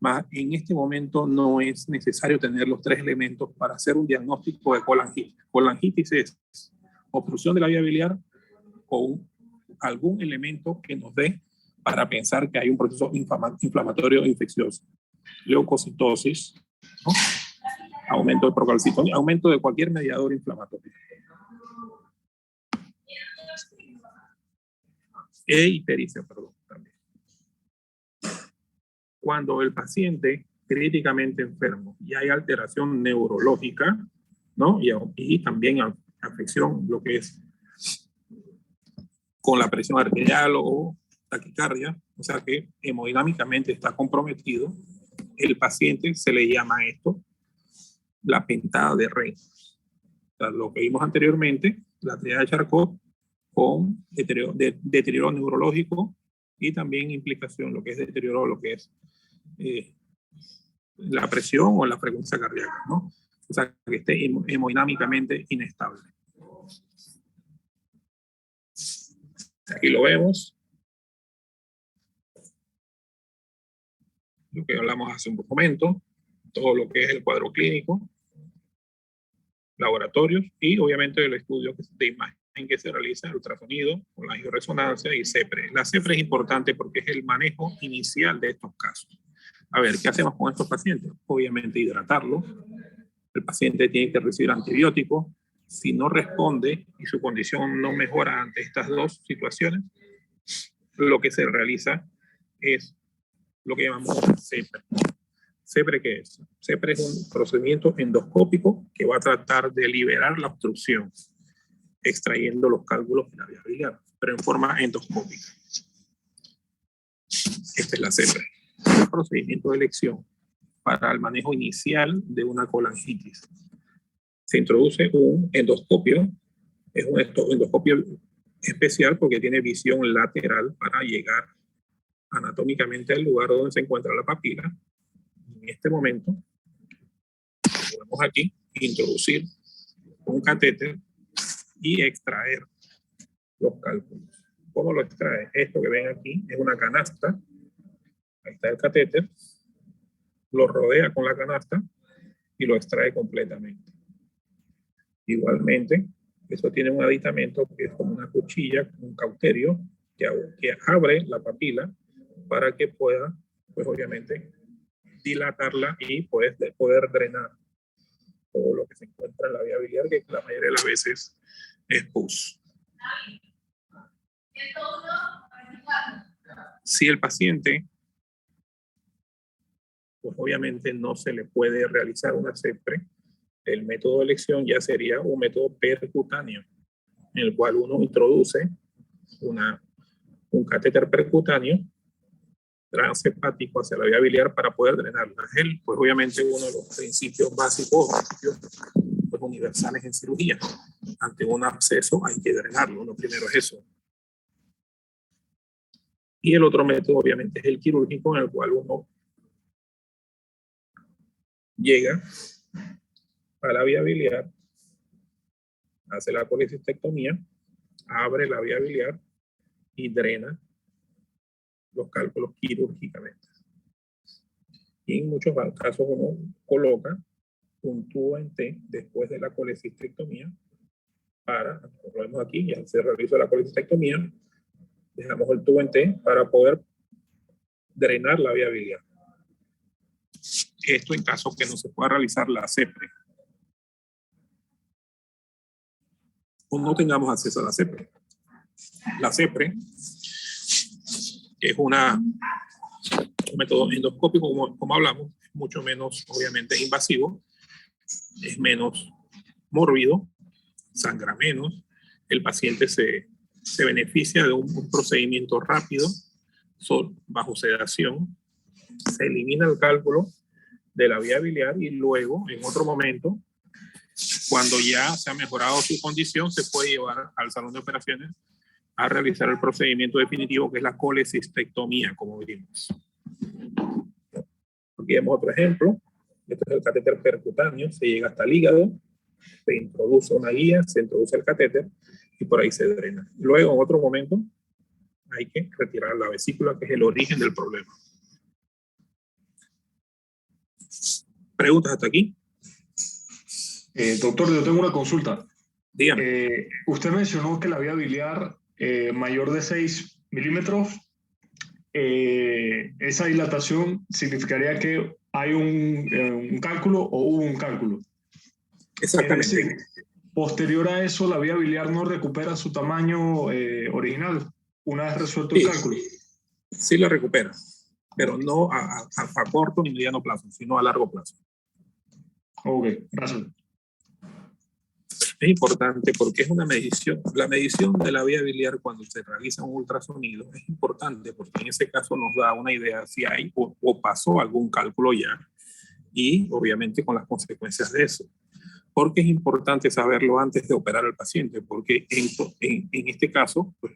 Mas en este momento no es necesario tener los tres elementos para hacer un diagnóstico de colangitis. Colangitis es obstrucción de la vía biliar o algún elemento que nos dé para pensar que hay un proceso inflamatorio infeccioso. Leucocitosis, ¿no? Aumento de procalcitonía, aumento de cualquier mediador inflamatorio. E ictericia, perdón, también. Cuando el paciente críticamente enfermo y hay alteración neurológica, ¿no? Y también afección, lo que es con la presión arterial o taquicardia, o sea que hemodinámicamente está comprometido, el paciente se le llama esto la pentada de Reynolds. O sea, lo que vimos anteriormente, la triada de Charcot con deterioro neurológico y también implicación, lo que es deterioro, lo que es la presión o la frecuencia cardíaca, ¿no? O sea, que esté hemodinámicamente inestable. Aquí lo vemos. Lo que hablamos hace un momento, todo lo que es el cuadro clínico, laboratorios y obviamente el estudio de imagen que se realiza, el ultrasonido, con la angioresonancia y CEPRE. La CEPRE es importante porque es el manejo inicial de estos casos. A ver, ¿qué hacemos con estos pacientes? Obviamente hidratarlos. El paciente tiene que recibir antibióticos. Si no responde y su condición no mejora ante estas dos situaciones, lo que se realiza es lo que llamamos CEPRE. ¿CEPRE qué es? CEPRE es un procedimiento endoscópico que va a tratar de liberar la obstrucción, extrayendo los cálculos de la vía biliar, pero en forma endoscópica. Esta es la CEPRE, un procedimiento de elección para el manejo inicial de una colangitis. Se introduce un endoscopio, es un endoscopio especial porque tiene visión lateral para llegar anatómicamente al lugar donde se encuentra la papila. En este momento, podemos aquí introducir un catéter y extraer los cálculos. ¿Cómo lo extrae? Esto que ven aquí es una canasta. Ahí está el catéter. Lo rodea con la canasta y lo extrae completamente. Igualmente, eso tiene un aditamento que es como una cuchilla, un cauterio, que abre la papila para que pueda, pues obviamente, dilatarla y poder drenar todo lo que se encuentra en la vía biliar, que la mayoría de las veces es pus. Si el paciente, pues obviamente no se le puede realizar una CEPRE, el método de elección ya sería un método percutáneo, en el cual uno introduce un catéter percutáneo transhepático hacia la vía biliar para poder drenarla. Él, pues obviamente uno de los principios básicos, pues, universales en cirugía. Ante un absceso hay que drenarlo, uno primero es eso. Y el otro método obviamente es el quirúrgico, en el cual uno llega a la vía biliar, hace la colecistectomía, abre la vía biliar y drena los cálculos quirúrgicamente. Y en muchos casos uno coloca un tubo en T después de la colecistectomía para, como lo vemos aquí, ya se realizó la colecistectomía, dejamos el tubo en T para poder drenar la vía biliar. Esto en caso que no se pueda realizar la CEPRE o no tengamos acceso a la CEPRE. La CEPRE es un método endoscópico, como hablamos, es mucho menos, obviamente, invasivo, es menos mórbido, sangra menos, el paciente se beneficia de un procedimiento rápido, bajo sedación, se elimina el cálculo de la vía biliar y luego, en otro momento, cuando ya se ha mejorado su condición, se puede llevar al salón de operaciones a realizar el procedimiento definitivo, que es la colecistectomía, como vimos. Aquí vemos otro ejemplo. Este es el catéter percutáneo, se llega hasta el hígado, se introduce una guía, se introduce el catéter y por ahí se drena. Luego, en otro momento, hay que retirar la vesícula, que es el origen del problema. ¿Preguntas hasta aquí? Doctor, yo tengo una consulta. Dígame. Usted mencionó que la vía biliar mayor de 6 milímetros, esa dilatación significaría que hay un cálculo o hubo un cálculo. Exactamente. Es decir, posterior a eso, la vía biliar no recupera su tamaño original una vez resuelto el cálculo. Sí la recupera, pero no a corto ni mediano plazo, sino a largo plazo. Ok, gracias. Es importante porque es una medición. La medición de la vía biliar cuando se realiza un ultrasonido es importante porque en ese caso nos da una idea si hay o pasó algún cálculo ya y obviamente con las consecuencias de eso. Porque es importante saberlo antes de operar al paciente, porque en este caso pues,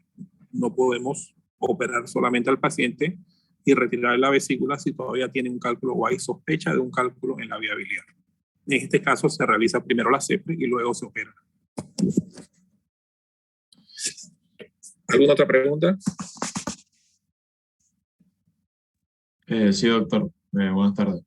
no podemos operar solamente al paciente y retirar la vesícula si todavía tiene un cálculo o hay sospecha de un cálculo en la vía biliar. En este caso se realiza primero la CEPRE y luego se opera. ¿Alguna otra pregunta? Sí, doctor. Buenas tardes.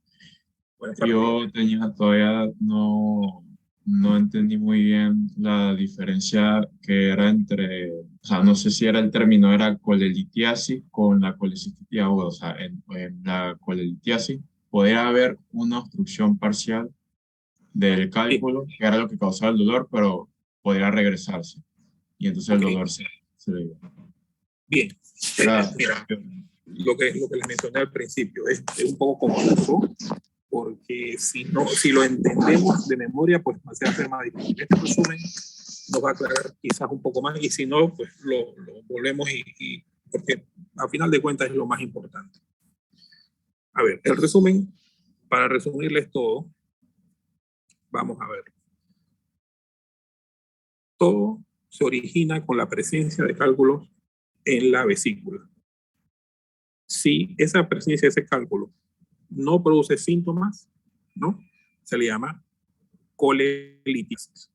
Buenas tardes. Yo todavía no entendí muy bien la diferencia que era entre, o sea, no sé si era el término, era colelitiasis con la colecistitis aguda. O sea, en la colelitiasis podría haber una obstrucción parcial del cálculo, que era lo que causaba el dolor, pero podría regresarse. Y entonces el dolor se le iba. Bien. Mira, lo que les mencioné al principio es un poco confuso, porque si lo entendemos de memoria, pues va a ser más difícil. Este resumen nos va a aclarar quizás un poco más, y si no, pues lo volvemos porque al final de cuentas es lo más importante. A ver, el resumen, para resumirles todo, vamos a ver. Todo se origina con la presencia de cálculos en la vesícula. Si esa presencia de ese cálculo no produce síntomas, ¿no? Se le llama colelitiasis,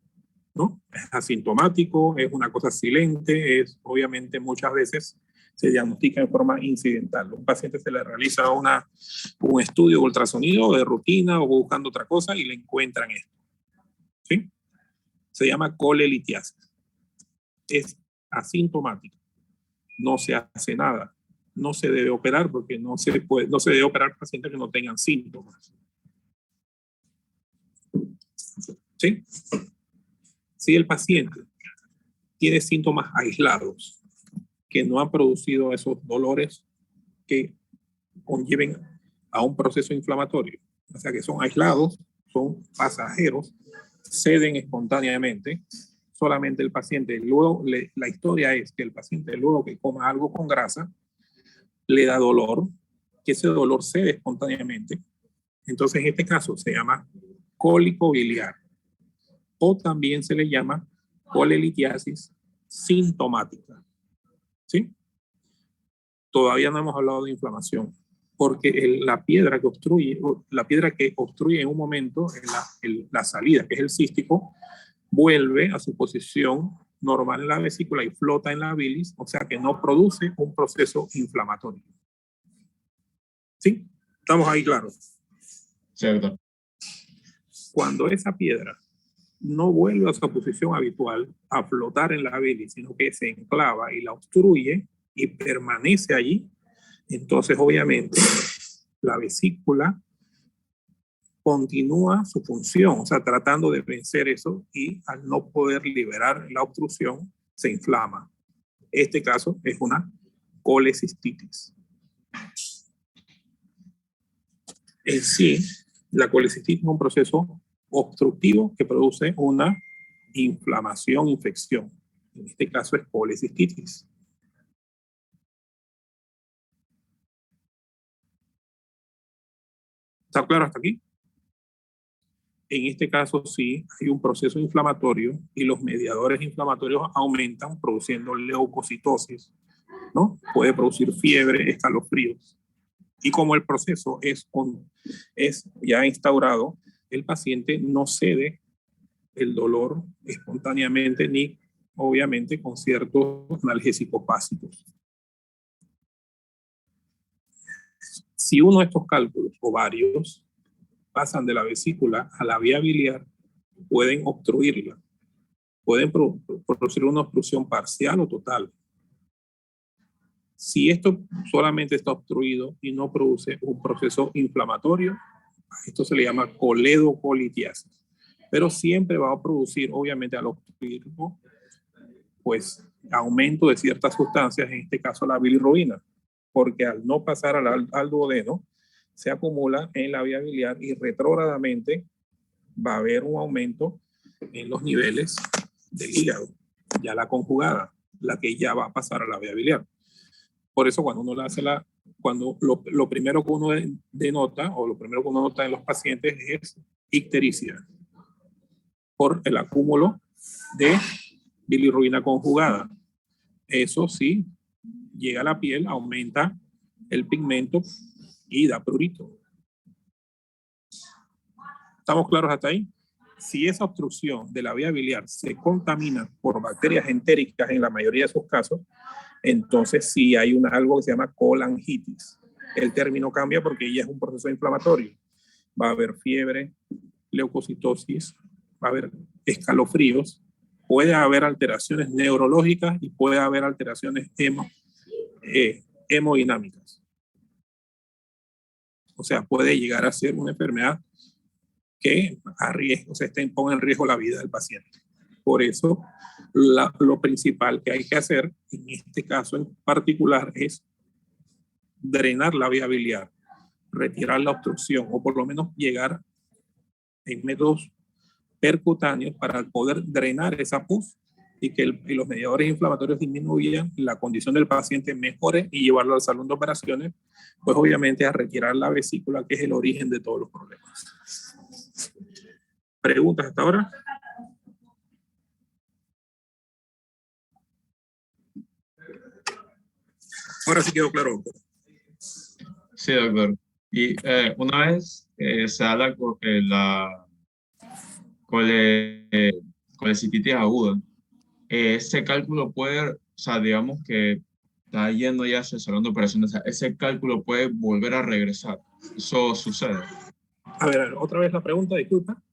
¿no? Es asintomático, es una cosa silente, obviamente muchas veces se diagnostica en forma incidental. A un paciente se le realiza un estudio de ultrasonido de rutina o buscando otra cosa y le encuentran esto, ¿sí? Se llama colelitiasis. Es asintomático, no se hace nada, no se debe operar porque no se debe operar pacientes que no tengan síntomas. ¿Sí? Si el paciente tiene síntomas aislados que no han producido esos dolores que conlleven a un proceso inflamatorio, o sea que son aislados, son pasajeros, ceden espontáneamente. Solamente el paciente, luego, la historia es que el paciente luego que coma algo con grasa, le da dolor, que ese dolor cede espontáneamente. Entonces, en este caso se llama cólico biliar, o también se le llama colelitiasis sintomática. ¿Sí? Todavía no hemos hablado de inflamación, porque la piedra que obstruye en un momento la salida, que es el cístico, vuelve a su posición normal en la vesícula y flota en la bilis, o sea que no produce un proceso inflamatorio. ¿Sí? ¿Estamos ahí claros? Cierto. Cuando esa piedra no vuelve a su posición habitual a flotar en la bilis, sino que se enclava y la obstruye y permanece allí, entonces obviamente la vesícula continúa su función, o sea, tratando de vencer eso, y al no poder liberar la obstrucción, se inflama. Este caso es una colecistitis. En sí, la colecistitis es un proceso obstructivo que produce una inflamación, infección. En este caso es colecistitis. ¿Está claro hasta aquí? En este caso sí hay un proceso inflamatorio y los mediadores inflamatorios aumentan produciendo leucocitosis, ¿no? Puede producir fiebre, escalofríos. Y como el proceso es ya instaurado, el paciente no cede el dolor espontáneamente ni obviamente con ciertos analgésicos básicos. Si uno de estos cálculos o varios pasan de la vesícula a la vía biliar, pueden obstruirla. Pueden producir una obstrucción parcial o total. Si esto solamente está obstruido y no produce un proceso inflamatorio, esto se le llama coledocolitiasis. Pero siempre va a producir, obviamente, al obstruirlo, pues aumento de ciertas sustancias, en este caso la bilirrubina, porque al no pasar al duodeno, se acumula en la vía biliar y retrógradamente va a haber un aumento en los niveles del hígado, ya la conjugada, la que ya va a pasar a la vía biliar. Por eso cuando uno le hace lo primero que uno denota, o lo primero que uno nota en los pacientes es ictericia, por el acúmulo de bilirrubina conjugada. Eso sí, llega a la piel, aumenta el pigmento y da prurito. ¿Estamos claros hasta ahí? Si esa obstrucción de la vía biliar se contamina por bacterias entéricas en la mayoría de sus casos, entonces sí hay algo que se llama colangitis. El término cambia porque ya es un proceso inflamatorio. Va a haber fiebre, leucocitosis, va a haber escalofríos, puede haber alteraciones neurológicas y puede haber alteraciones hemodinámicas. O sea, puede llegar a ser una enfermedad que ponga en riesgo la vida del paciente. Por eso, lo principal que hay que hacer, en este caso en particular, es drenar la vía biliar, retirar la obstrucción, o por lo menos llegar en métodos percutáneos para poder drenar esa pus y que los mediadores inflamatorios disminuyan, la condición del paciente mejore y llevarlo al salón de operaciones, pues obviamente a retirar la vesícula, que es el origen de todos los problemas. ¿Preguntas hasta ahora? Ahora sí quedó claro. Sí, doctor. Y una vez se habla de la colecistitis aguda, ese cálculo puede, o sea, digamos que está yendo ya hacia el salón de operaciones, o sea, ese cálculo puede volver a regresar. Eso sucede. A ver, otra vez la pregunta, disculpa.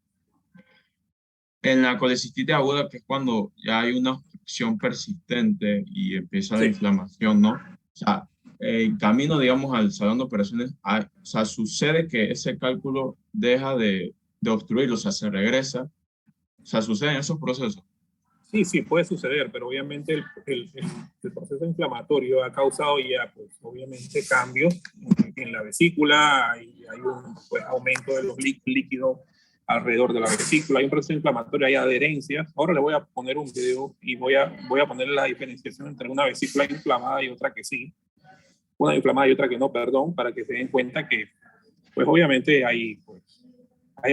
En la colecistitis aguda, que es cuando ya hay una obstrucción persistente y empieza la inflamación, ¿no? O sea, en camino, digamos, al salón de operaciones, o sea, sucede que ese cálculo deja de obstruir, o sea, se regresa. O sea, suceden esos procesos. Sí, puede suceder, pero obviamente el proceso inflamatorio ha causado ya, pues, obviamente cambios en la vesícula, y hay un aumento de los líquidos alrededor de la vesícula, hay un proceso inflamatorio, hay adherencias. Ahora le voy a poner un video y voy a poner la diferenciación entre una vesícula inflamada y otra que sí, una inflamada y otra que no, perdón, para que se den cuenta que, pues obviamente hay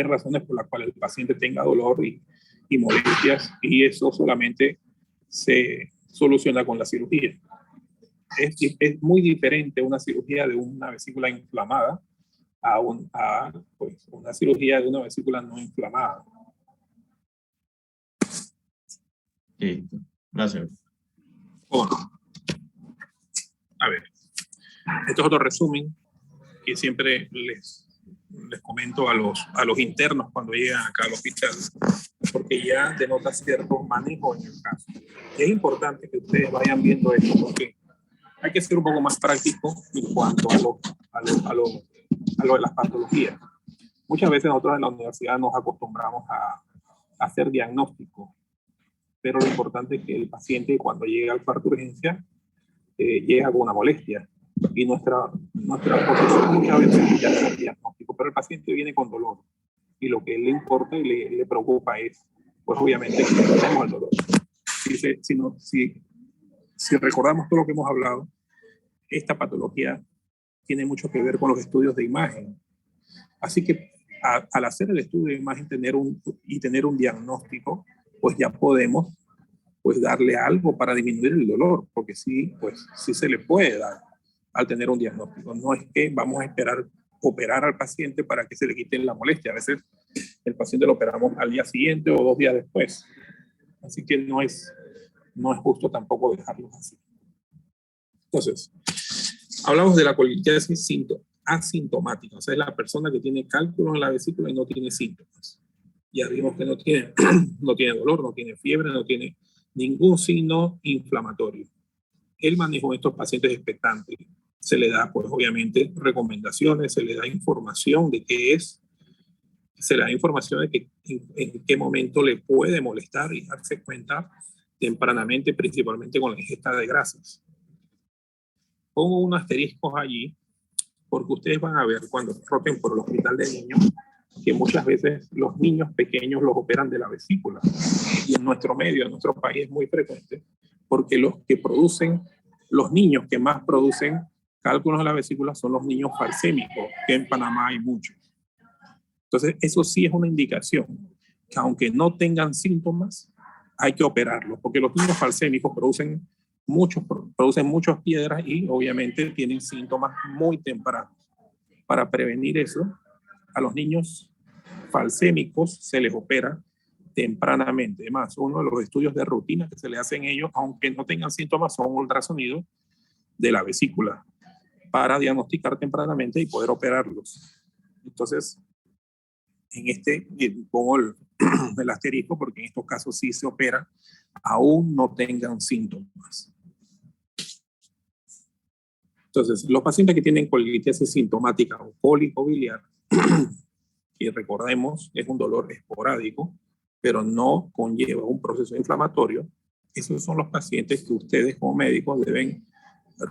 razones por las cuales el paciente tenga dolor y molestias, y eso solamente se soluciona con la cirugía. Es muy diferente una cirugía de una vesícula inflamada a pues, una cirugía de una vesícula no inflamada. Listo. Gracias. Bueno, a ver, esto es otro resumen que siempre les comento a los internos cuando llegan acá al hospital, porque ya denota cierto manejo en el caso. Y es importante que ustedes vayan viendo esto, porque hay que ser un poco más práctico en cuanto a lo de las patologías. Muchas veces nosotros en la universidad nos acostumbramos a hacer diagnóstico, pero lo importante es que el paciente cuando llega al cuarto de urgencia llega con una molestia, y nuestra posición muchas veces ya es el diagnóstico, pero el paciente viene con dolor, y lo que le importa y le preocupa es, pues obviamente, que tenemos el dolor. Si recordamos todo lo que hemos hablado, esta patología tiene mucho que ver con los estudios de imagen. Así que al hacer el estudio de imagen tener un diagnóstico, pues ya podemos pues darle algo para disminuir el dolor, porque sí, pues sí se le puede dar al tener un diagnóstico. No es que vamos a esperar operar al paciente para que se le quite la molestia. A veces el paciente lo operamos al día siguiente o 2 días después. Así que no es justo tampoco dejarlo así. Entonces, hablamos de la colitiasis asintomática, o sea, es la persona que tiene cálculos en la vesícula y no tiene síntomas. Ya vimos que no tiene dolor, no tiene fiebre, no tiene ningún signo inflamatorio. El manejo de estos pacientes expectantes se le da, pues obviamente, recomendaciones, se le da información de qué es, se le da información de que en qué momento le puede molestar y darse cuenta tempranamente, principalmente con la ingesta de grasas. Pongo un asterisco allí porque ustedes van a ver cuando roten por el hospital de niños que muchas veces los niños pequeños los operan de la vesícula, y en nuestro medio, en nuestro país es muy frecuente, porque los niños que más producen cálculos de la vesícula son los niños falsémicos, que en Panamá hay muchos. Entonces eso sí es una indicación que aunque no tengan síntomas hay que operarlos, porque los niños falsémicos producen muchas piedras y obviamente tienen síntomas muy tempranos. Para prevenir eso, a los niños falsémicos se les opera tempranamente. Además, uno de los estudios de rutina que se le hacen a ellos, aunque no tengan síntomas, son ultrasonidos de la vesícula para diagnosticar tempranamente y poder operarlos. Entonces, pongo el asterisco porque en estos casos sí se opera, aún no tengan síntomas. Entonces, los pacientes que tienen colitiasis sintomática o cólico biliar, y recordemos, es un dolor esporádico, pero no conlleva un proceso inflamatorio, esos son los pacientes que ustedes como médicos deben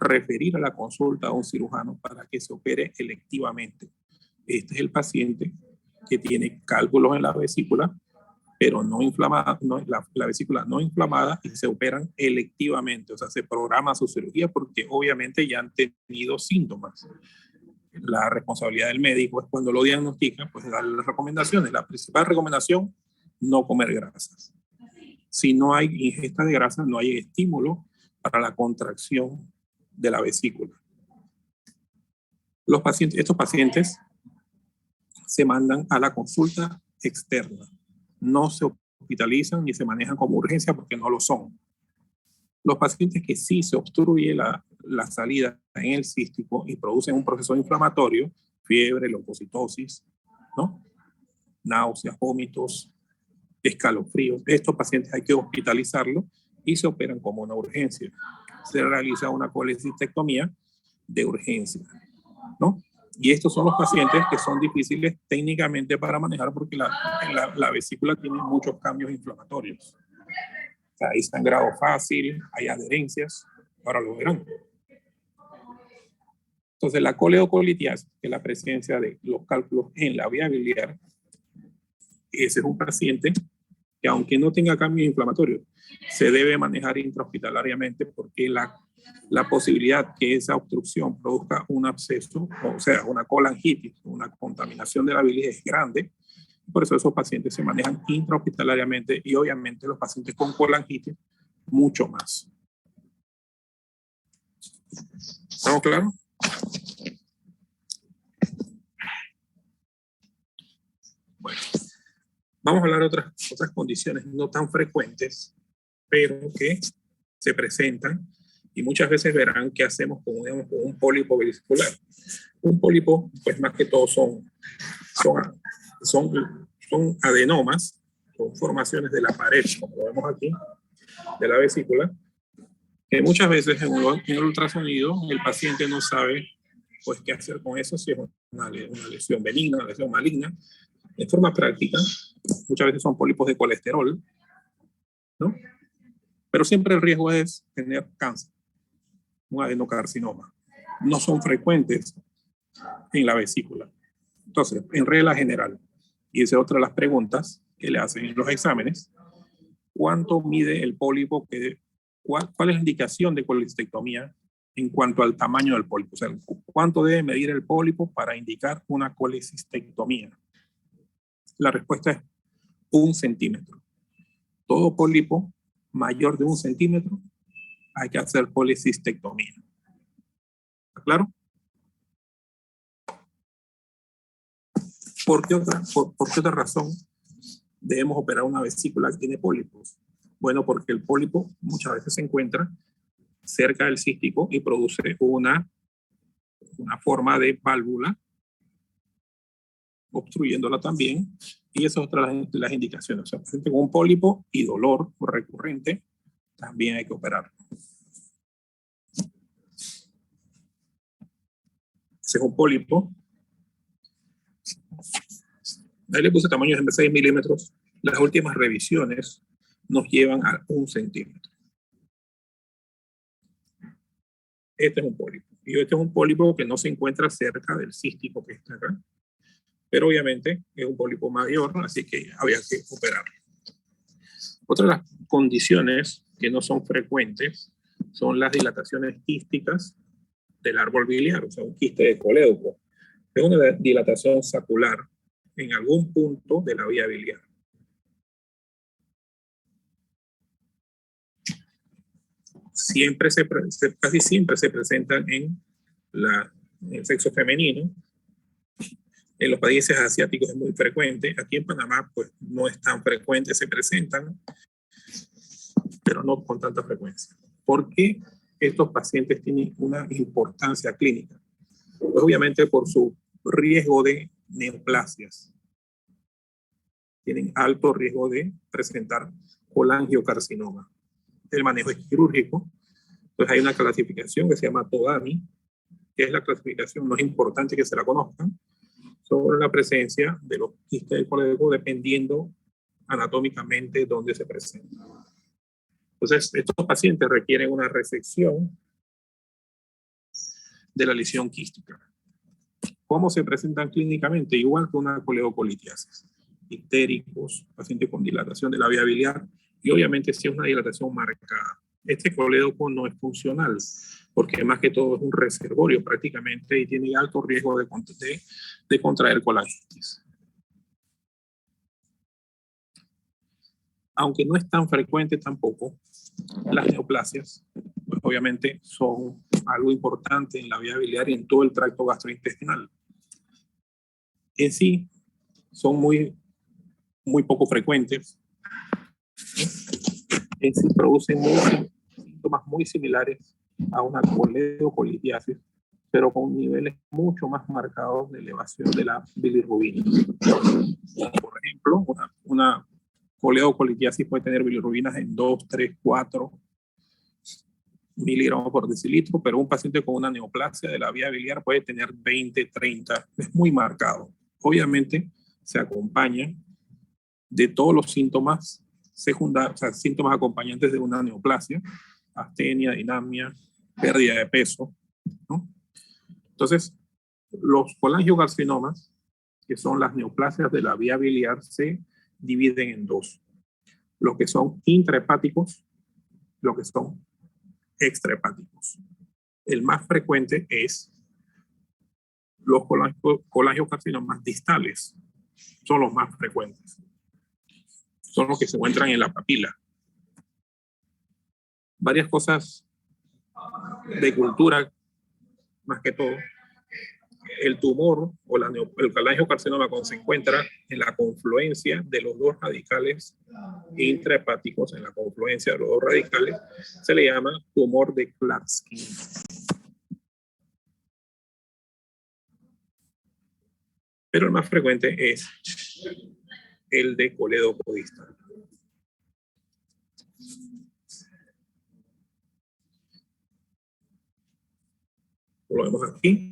referir a la consulta a un cirujano para que se opere electivamente. Este es el paciente que tiene cálculos en la vesícula, pero no inflamada, la vesícula no inflamada, y se operan electivamente, o sea, se programa su cirugía porque obviamente ya han tenido síntomas. La responsabilidad del médico es cuando lo diagnostica, pues darle las recomendaciones. La principal recomendación, no comer grasas. Si no hay ingesta de grasas, no hay estímulo para la contracción de la vesícula. Estos pacientes se mandan a la consulta externa. No se hospitalizan ni se manejan como urgencia porque no lo son. Los pacientes que sí se obstruye la salida en el cístico y producen un proceso inflamatorio, fiebre, leucocitosis, ¿no? Náuseas, vómitos, escalofríos, estos pacientes hay que hospitalizarlos y se operan como una urgencia. Se realiza una colecistectomía de urgencia, ¿no? Y estos son los pacientes que son difíciles técnicamente para manejar porque la vesícula tiene muchos cambios inflamatorios. O sea, hay sangrado fácil, hay adherencias, ahora lo verán. Entonces, la coleocolitiasis, que es la presencia de los cálculos en la vía biliar, ese es un paciente que aunque no tenga cambios inflamatorios, se debe manejar intrahospitalariamente porque la posibilidad que esa obstrucción produzca un absceso, o sea, una colangitis, una contaminación de la bilis es grande. Por eso esos pacientes se manejan intrahospitalariamente y obviamente los pacientes con colangitis mucho más. ¿Estamos claros? Bueno, vamos a hablar de otras condiciones no tan frecuentes, pero que se presentan y muchas veces verán qué hacemos con un pólipo vesicular. Un pólipo, pues más que todo son adenomas, son formaciones de la pared, como lo vemos aquí, de la vesícula, que muchas veces en el ultrasonido el paciente no sabe pues qué hacer con eso, si es una lesión benigna, una lesión maligna. En forma práctica, muchas veces son pólipos de colesterol, ¿no? Pero siempre el riesgo es tener cáncer, un adenocarcinoma. No son frecuentes en la vesícula. Entonces, en regla general, y esa es otra de las preguntas que le hacen en los exámenes, ¿cuánto mide el pólipo? ¿Cuál es la indicación de colecistectomía en cuanto al tamaño del pólipo? O sea, ¿cuánto debe medir el pólipo para indicar una colecistectomía? La respuesta es 1 centímetro. Todo pólipo mayor de 1 centímetro hay que hacer colecistectomía. ¿Está claro? ¿Por qué otra razón debemos operar una vesícula que tiene pólipos? Bueno, porque el pólipo muchas veces se encuentra cerca del cístico y produce una forma de válvula, obstruyéndola también, y esa es otra de las indicaciones. O sea, paciente con un pólipo y dolor recurrente, también hay que operar. Ese es un pólipo. Ahí le puse tamaños de 6 milímetros. Las últimas revisiones nos llevan a 1 centímetro. Este es un pólipo. Y este es un pólipo que no se encuentra cerca del cístico que está acá. Pero obviamente es un pólipo mayor, así que había que operarlo. Otra de las condiciones que no son frecuentes son las dilataciones quísticas del árbol biliar, o sea, un quiste de colédoco. Es una dilatación sacular en algún punto de la vía biliar. Casi siempre se presentan en el sexo femenino. En los países asiáticos es muy frecuente. Aquí en Panamá pues no es tan frecuente, se presentan, pero no con tanta frecuencia. ¿Por qué estos pacientes tienen una importancia clínica? Pues obviamente por su riesgo de neoplasias. Tienen alto riesgo de presentar colangiocarcinoma. El manejo es quirúrgico. Entonces hay una clasificación que se llama TODAMI, que es la clasificación, no es importante que se la conozcan, sobre la presencia de los quistes de colédoco dependiendo anatómicamente dónde se presenta. Entonces, estos pacientes requieren una resección de la lesión quística. ¿Cómo se presentan clínicamente? Igual que una coledocolitiasis. Ictéricos, pacientes con dilatación de la vía biliar, y obviamente si es una dilatación marcada. Este colédoco no es funcional, porque más que todo es un reservorio prácticamente y tiene alto riesgo de contraer colangitis. Aunque no es tan frecuente tampoco, las neoplasias, pues obviamente son algo importante en la vía biliar y en todo el tracto gastrointestinal. En sí, son muy poco frecuentes. En sí producen síntomas muy similares a una coledocolitiasis, pero con niveles mucho más marcados de elevación de la bilirrubina. Por ejemplo, una coledocolitiasis puede tener bilirrubinas en 2, 3, 4 miligramos por decilitro, pero un paciente con una neoplasia de la vía biliar puede tener 20, 30, es muy marcado. Obviamente se acompaña de todos los síntomas secundarios, o sea, síntomas acompañantes de una neoplasia, astenia, dinamia, pérdida de peso, ¿no? Entonces, los colangiocarcinomas, que son las neoplasias de la vía biliar, se dividen en dos: los que son intrahepáticos, los que son extrahepáticos. El más frecuente es los colangiocarcinomas distales, son los más frecuentes. Son los que se encuentran en la papila. Varias cosas de cultura, más que todo. El tumor o el colangiocarcinoma, cuando se encuentra en la confluencia de los dos radicales intrahepáticos, en la confluencia de los dos radicales, se le llama tumor de Klatskin. Pero el más frecuente es el de colédoco distal. Lo vemos aquí.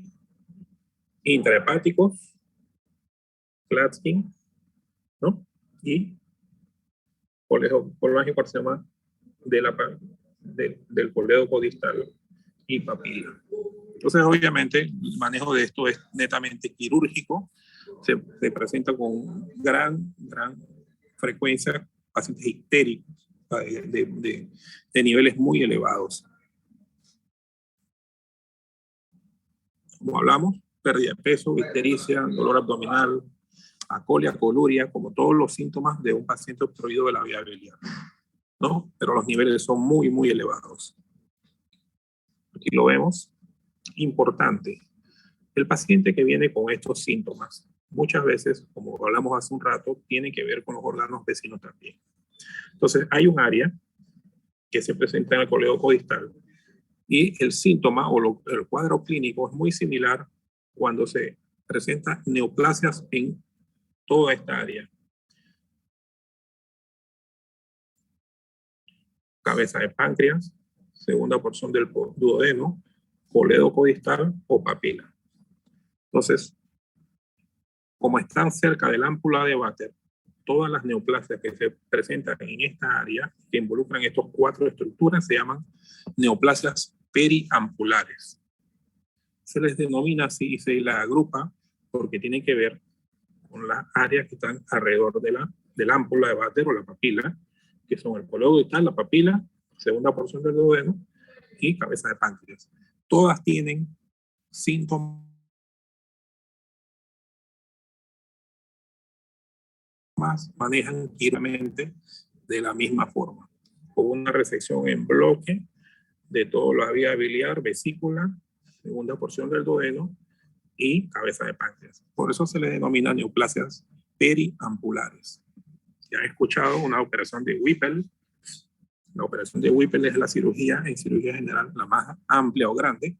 Intrahepáticos, Klatskin, ¿no? Y colangiocarcinoma del colédoco distal y papila. Entonces, obviamente, el manejo de esto es netamente quirúrgico. Se presenta con gran frecuencia pacientes histéricos de niveles muy elevados. Como hablamos, pérdida de peso, ictericia, dolor abdominal, acolia, coluria, como todos los síntomas de un paciente obstruido de la vía biliar, ¿no? Pero los niveles son muy elevados. Aquí lo vemos. Importante. El paciente que viene con estos síntomas, muchas veces, como hablamos hace un rato, tiene que ver con los órganos vecinos también. Entonces, hay un área que se presenta en el colédoco distal y el síntoma o el cuadro clínico es muy similar cuando se presentan neoplasias en toda esta área. Cabeza de páncreas, segunda porción del duodeno, colédoco distal o papila. Entonces, como están cerca de la ámpula de Vater, todas las neoplasias que se presentan en esta área, que involucran estas cuatro estructuras, se llaman neoplasias periampulares. Se les denomina así y se la agrupa porque tienen que ver con las áreas que están alrededor de la ámpula de Vater o la papila, que son el colédoco distal, la papila, segunda porción del duodeno y cabeza de páncreas. Todas tienen síntomas, manejan quirúrgicamente de la misma forma, con una resección en bloque de toda la vía biliar, vesícula, segunda porción del duodeno y cabeza de páncreas. Por eso se le denomina neoplasias periampulares. Ya he escuchado una operación de Whipple. La operación de Whipple es la cirugía, en cirugía general, la más amplia o grande,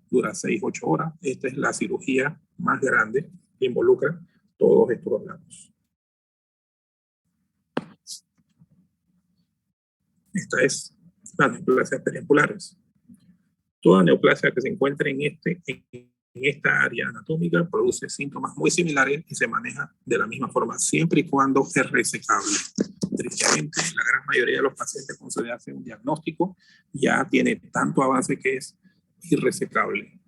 dura 6-8 horas. Esta es la cirugía más grande que involucra todos estos órganos. Esta es las neoplasias periampulares. Toda neoplasia que se encuentre en esta área anatómica produce síntomas muy similares y se maneja de la misma forma, siempre y cuando es resecable. Tristemente, la gran mayoría de los pacientes, cuando se le hace un diagnóstico, ya tiene tanto avance que es irresecable.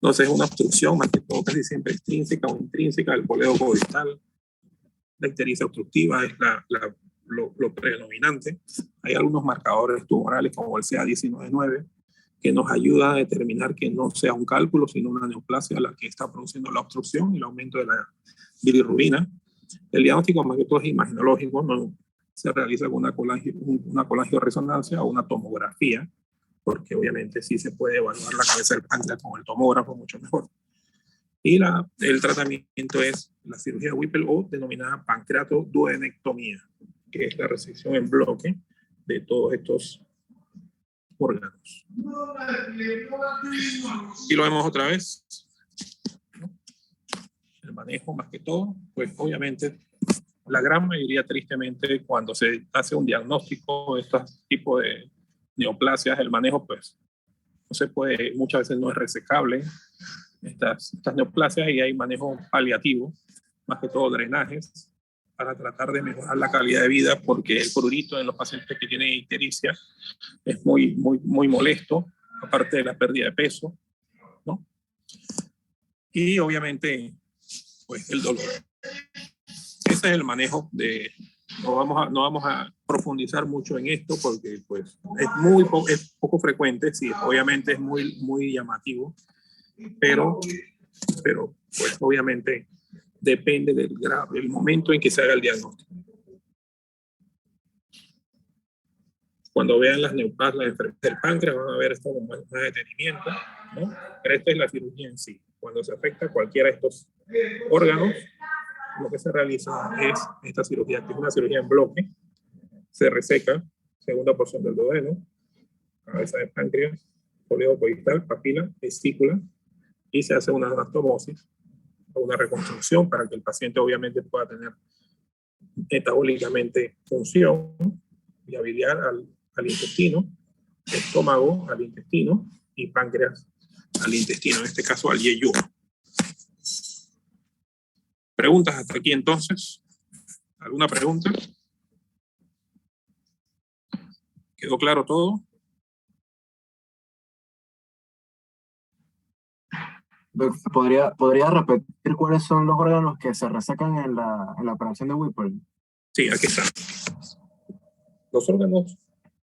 Entonces, una obstrucción, más que todo, casi siempre extrínseca o intrínseca del colédoco distal. La ictericia obstructiva es lo predominante. Hay algunos marcadores tumorales como el CA19-9 que nos ayuda a determinar que no sea un cálculo, sino una neoplasia la que está produciendo la obstrucción y el aumento de la bilirrubina. El diagnóstico más que todo es imaginológico, no se realiza con una colangioresonancia o una tomografía, porque obviamente sí se puede evaluar la cabeza del páncreas con el tomógrafo mucho mejor. Y el tratamiento es la cirugía Whipple o denominada pancreatoduodenectomía, que es la resección en bloque de todos estos órganos. Y lo vemos otra vez. El manejo, más que todo, pues obviamente la gran mayoría, tristemente, cuando se hace un diagnóstico de estos tipos de neoplasias, el manejo pues no se puede, muchas veces no es resecable estas neoplasias y hay manejo paliativo, más que todo drenajes, para tratar de mejorar la calidad de vida, porque el prurito en los pacientes que tienen ictericia es muy molesto, aparte de la pérdida de peso, ¿no? y obviamente pues el dolor. Ese es el manejo de... No vamos a profundizar mucho en esto porque pues es poco frecuente, sí, obviamente es muy llamativo, pero pues obviamente depende del momento en que se haga el diagnóstico. Cuando vean las neoplasias del páncreas van a ver esto con más detenimiento, ¿no? Pero esta es la cirugía en sí. Cuando se afecta cualquiera de estos órganos, lo que se realiza es esta cirugía, que es una cirugía en bloque. Se reseca segunda porción del duodeno, cabeza de páncreas, poleo coistal, papila, vesícula, y se hace una anastomosis, una reconstrucción para que el paciente obviamente pueda tener metabólicamente función y biliar al intestino, estómago al intestino y páncreas al intestino, en este caso al yeyuno. ¿Preguntas hasta aquí entonces? ¿Alguna pregunta? ¿Quedó claro todo? ¿Podría repetir cuáles son los órganos que se resecan en la operación de Whipple? Sí, aquí están. Los órganos,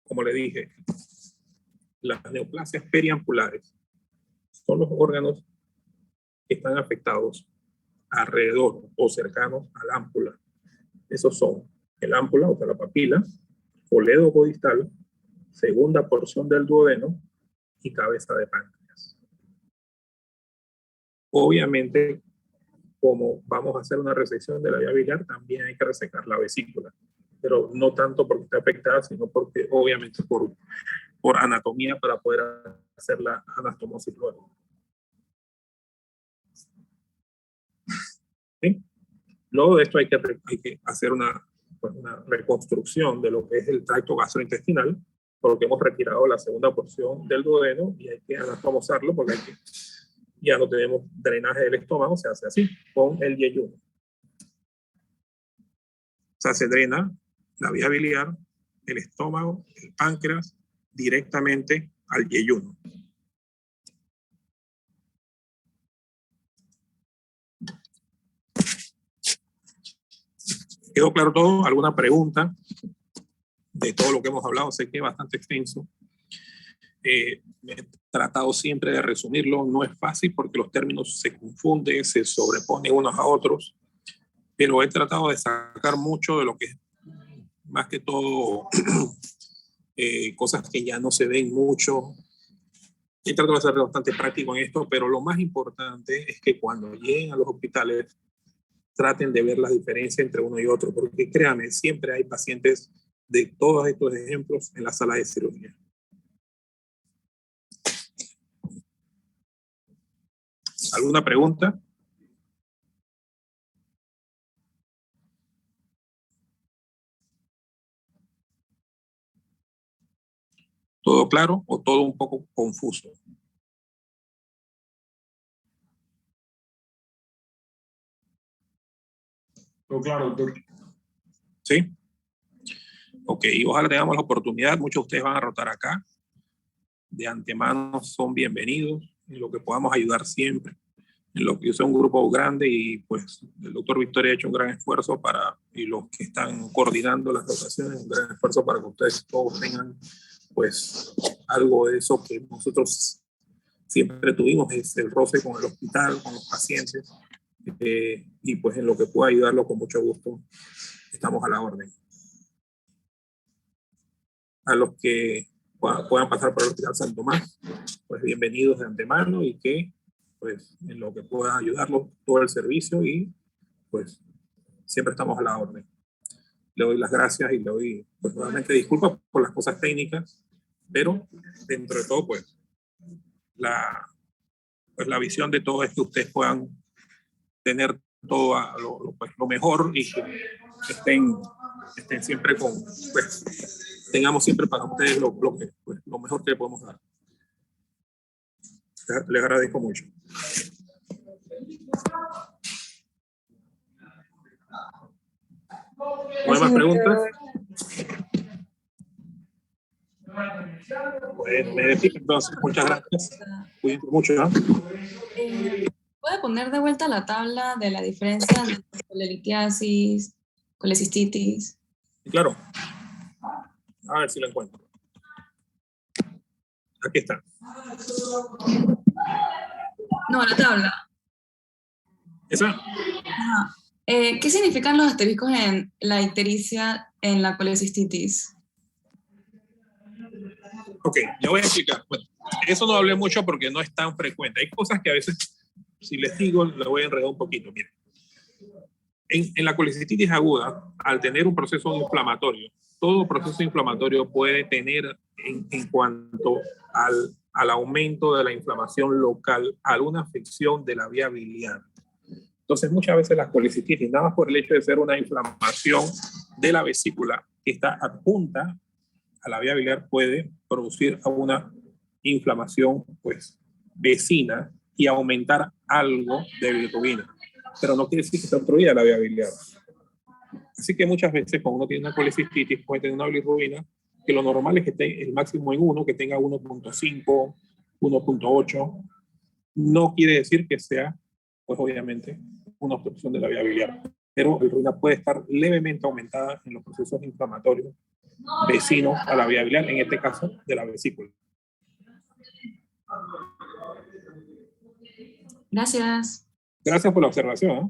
como le dije, las neoplasias periampulares son los órganos que están afectados alrededor o cercanos a la ámpula. Esos son el ámpula, o sea, la papila, coledocoistal, segunda porción del duodeno y cabeza de páncreas. Obviamente, como vamos a hacer una resección de la vía biliar, también hay que resecar la vesícula, pero no tanto porque está afectada, sino porque obviamente por anatomía para poder hacer la anastomosis luego. ¿Sí? Luego de esto hay que hacer una reconstrucción de lo que es el tracto gastrointestinal, porque hemos retirado la segunda porción del duodeno y hay que anatomosarlo porque ya no tenemos drenaje del estómago, se hace así, con el yeyuno. O sea, se drena la vía biliar, el estómago, el páncreas, directamente al yeyuno. ¿Quedó claro todo? ¿Alguna pregunta de todo lo que hemos hablado? Sé que es bastante extenso. He tratado siempre de resumirlo. No es fácil porque los términos se confunden, se sobreponen unos a otros, pero he tratado de sacar mucho de lo que es más que todo cosas que ya no se ven mucho. He tratado de ser bastante práctico en esto, pero lo más importante es que cuando lleguen a los hospitales traten de ver la diferencia entre uno y otro, porque créanme, siempre hay pacientes de todos estos ejemplos en la sala de cirugía. ¿Alguna pregunta? ¿Todo claro o todo un poco confuso? Todo claro, doctor. ¿Sí? Ok, ojalá tengamos la oportunidad. Muchos de ustedes van a rotar acá. De antemano son bienvenidos en lo que podamos ayudar siempre. En lo que yo soy un grupo grande y pues el doctor Victoria ha hecho un gran esfuerzo y los que están coordinando las rotaciones, un gran esfuerzo para que ustedes todos tengan pues algo de eso que nosotros siempre tuvimos, es el roce con el hospital, con los pacientes, y pues en lo que pueda ayudarlo con mucho gusto estamos a la orden. A los que puedan pasar por el Hospital San Tomás, pues bienvenidos de antemano y que pues en lo que pueda ayudarlos todo el servicio y pues siempre estamos a la orden. Le doy las gracias y le doy pues nuevamente disculpas por las cosas técnicas, pero dentro de todo pues la visión de todo es que ustedes puedan tener todo lo mejor y que estén siempre con, pues, tengamos siempre para ustedes lo mejor que podemos dar. Les agradezco mucho. ¿No hay más preguntas? Bueno, me despido entonces. Muchas gracias. Cuídense mucho, ¿no? puede poner de vuelta la tabla de la diferencia entre colelitiasis, colecistitis? Claro, a ver si lo encuentro. Aquí está. No, la tabla. ¿Esa? Ajá. ¿Qué significan los asteriscos en la ictericia en la colecistitis? Ok, le voy a explicar. Bueno, eso no hablé mucho porque no es tan frecuente. Hay cosas que a veces, si les digo, le voy a enredar un poquito. Miren, en la colecistitis aguda, al tener un proceso inflamatorio, todo proceso inflamatorio puede tener en cuanto al aumento de la inflamación local, alguna afección de la vía biliar. Entonces, muchas veces la colecistitis, nada más por el hecho de ser una inflamación de la vesícula que está adjunta a la vía biliar, puede producir una inflamación pues vecina y aumentar algo de bilirrubina. Pero no quiere decir que se obstruya la vía biliar. Así que muchas veces cuando uno tiene una colecistitis puede tener una bilirrubina que lo normal es que esté el máximo en 1, que tenga 1.5, 1.8. No quiere decir que sea, pues obviamente, una obstrucción de la vía biliar. Pero la bilirrubina puede estar levemente aumentada en los procesos inflamatorios vecinos a la vía biliar, en este caso de la vesícula. Gracias. Gracias por la observación, ¿eh?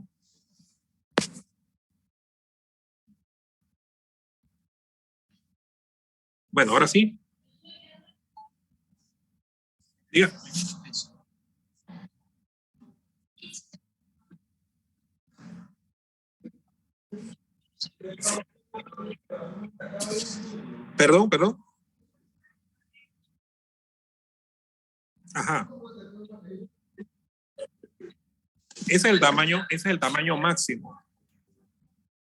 Bueno, ahora sí. Diga. Perdón. Ajá. Ese es el tamaño máximo.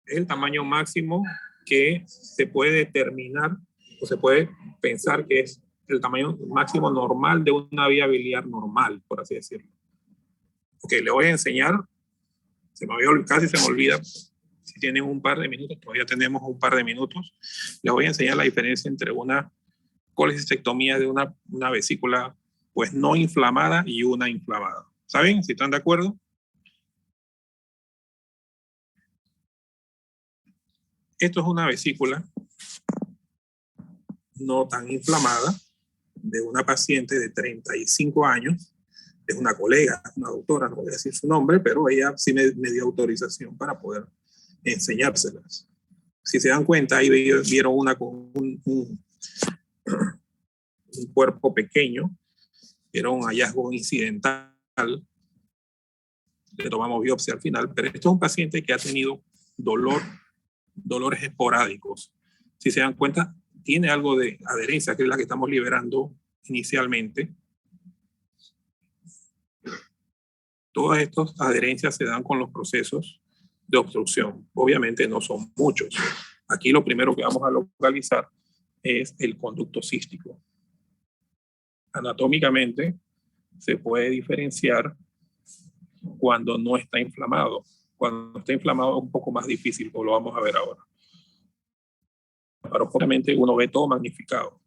Es el tamaño máximo que se puede determinar o se puede pensar que es el tamaño máximo normal de una vía biliar normal, por así decirlo. Ok, le voy a enseñar. Casi se me olvida. Si tienen un par de minutos, todavía tenemos un par de minutos. Les voy a enseñar la diferencia entre una colecistectomía de una vesícula pues no inflamada y una inflamada. ¿Saben? ¿Si están de acuerdo? Esto es una vesícula no tan inflamada de una paciente de 35 años. Es una colega, una doctora, no voy a decir su nombre, pero ella sí me dio autorización para poder enseñárselas. Si se dan cuenta, ahí vieron una con un cuerpo pequeño, era un hallazgo incidental, le tomamos biopsia al final, pero esto es un paciente que ha tenido dolores esporádicos. Si se dan cuenta, tiene algo de adherencia, que es la que estamos liberando inicialmente. Todas estas adherencias se dan con los procesos de obstrucción. Obviamente no son muchos. Aquí lo primero que vamos a localizar es el conducto cístico. Anatómicamente se puede diferenciar cuando no está inflamado. Cuando está inflamado es un poco más difícil, como lo vamos a ver ahora. Pero obviamente uno ve todo magnificado.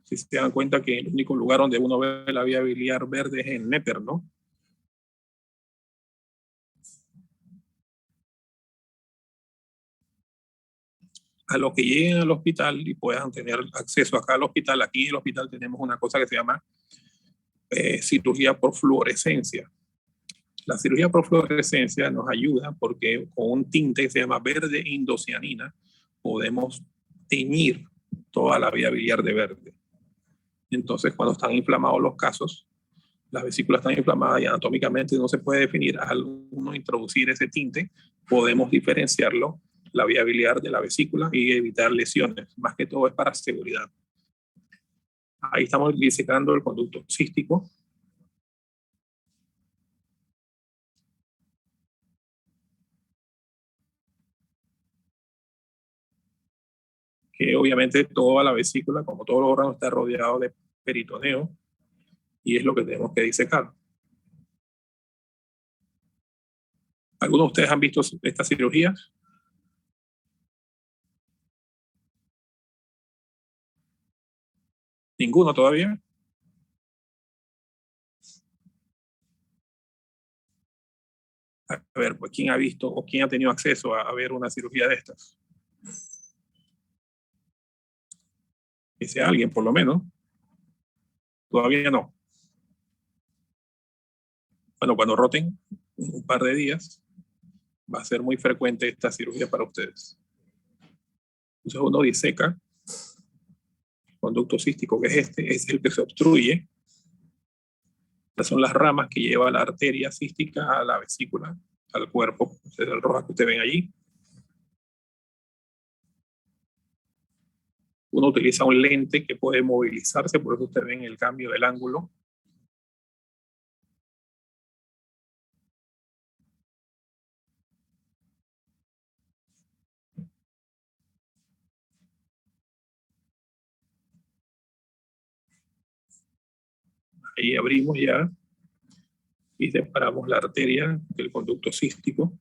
Si se dan cuenta que el único lugar donde uno ve la vía biliar verde es en el néter, ¿no? A los que lleguen al hospital y puedan tener acceso acá al hospital, aquí en el hospital tenemos una cosa que se llama cirugía por fluorescencia. La cirugía por fluorescencia nos ayuda porque con un tinte que se llama verde indocianina podemos teñir toda la vía biliar de verde. Entonces, cuando están inflamados los casos, las vesículas están inflamadas y anatómicamente no se puede definir. Al uno introducir ese tinte, podemos diferenciarlo, la vía biliar de la vesícula, y evitar lesiones. Más que todo es para seguridad. Ahí estamos disecando el conducto cístico. Que obviamente toda la vesícula, como todos los órganos, está rodeado de peritoneo y es lo que tenemos que disecar. ¿Algunos de ustedes han visto estas cirugías? ¿Ninguno todavía? A ver, pues, ¿quién ha visto o quién ha tenido acceso a ver una cirugía de estas? Que sea alguien, por lo menos. Todavía no. Bueno, cuando roten un par de días, va a ser muy frecuente esta cirugía para ustedes. Entonces uno diseca el conducto cístico, que es el que se obstruye. Estas son las ramas que lleva la arteria cística a la vesícula, al cuerpo. Ese es el rojo que ustedes ven allí. Uno utiliza un lente que puede movilizarse, por eso ustedes ven el cambio del ángulo. Ahí abrimos ya y separamos la arteria del conducto cístico.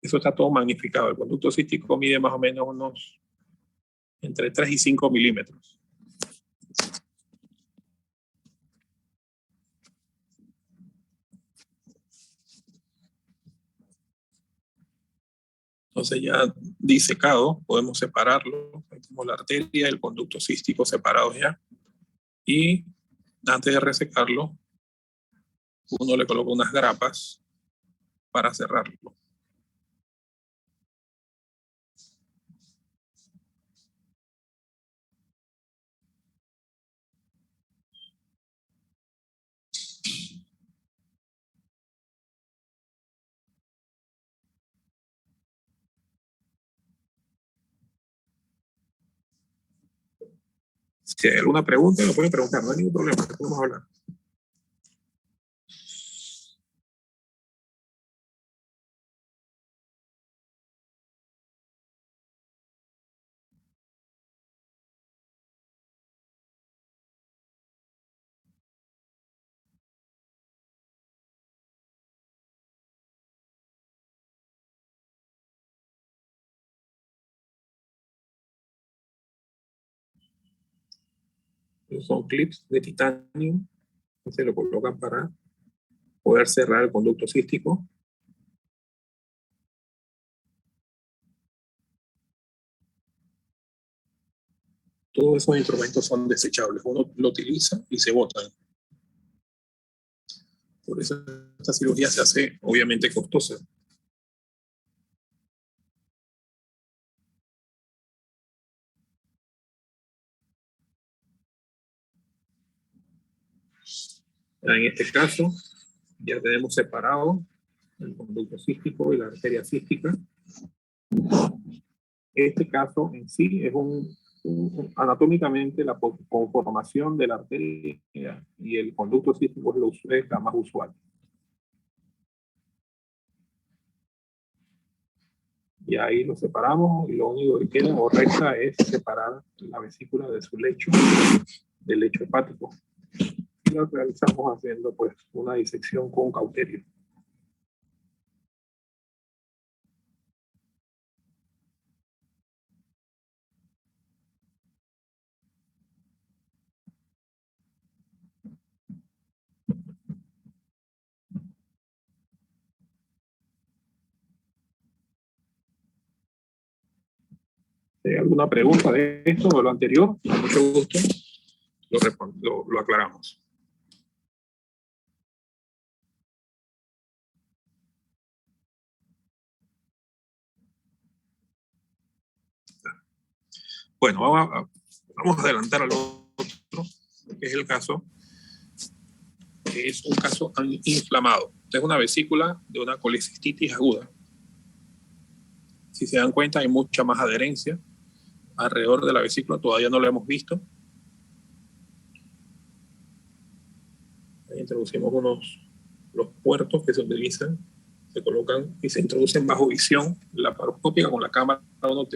Eso está todo magnificado. El conducto cístico mide más o menos unos entre 3 y 5 milímetros. Entonces ya disecado, podemos separarlo. Tenemos la arteria y el conducto cístico separados ya. Y antes de resecarlo, uno le coloca unas grapas para cerrarlo. Si hay alguna pregunta, lo pueden preguntar, no hay ningún problema, podemos hablar. Son clips de titanio que se lo colocan para poder cerrar el conducto cístico. Todos esos instrumentos son desechables. Uno lo utiliza y se botan. Por eso esta cirugía se hace obviamente costosa. En este caso, ya tenemos separado el conducto cístico y la arteria cística. Este caso en sí es anatómicamente la conformación de la arteria y el conducto cístico es la más usual. Y ahí lo separamos y lo único que queda o resta es separar la vesícula de su lecho, del lecho hepático. Y lo realizamos haciendo pues una disección con cauterio. ¿Alguna pregunta de esto o de lo anterior? Con mucho gusto lo aclaramos. Bueno, vamos a adelantar al otro, que es el caso, que es un caso inflamado. Esta es una vesícula de una colecistitis aguda. Si se dan cuenta, hay mucha más adherencia alrededor de la vesícula, todavía no lo hemos visto. Ahí introducimos los puertos que se utilizan, se colocan y se introducen bajo visión laparoscópica. Con la cámara uno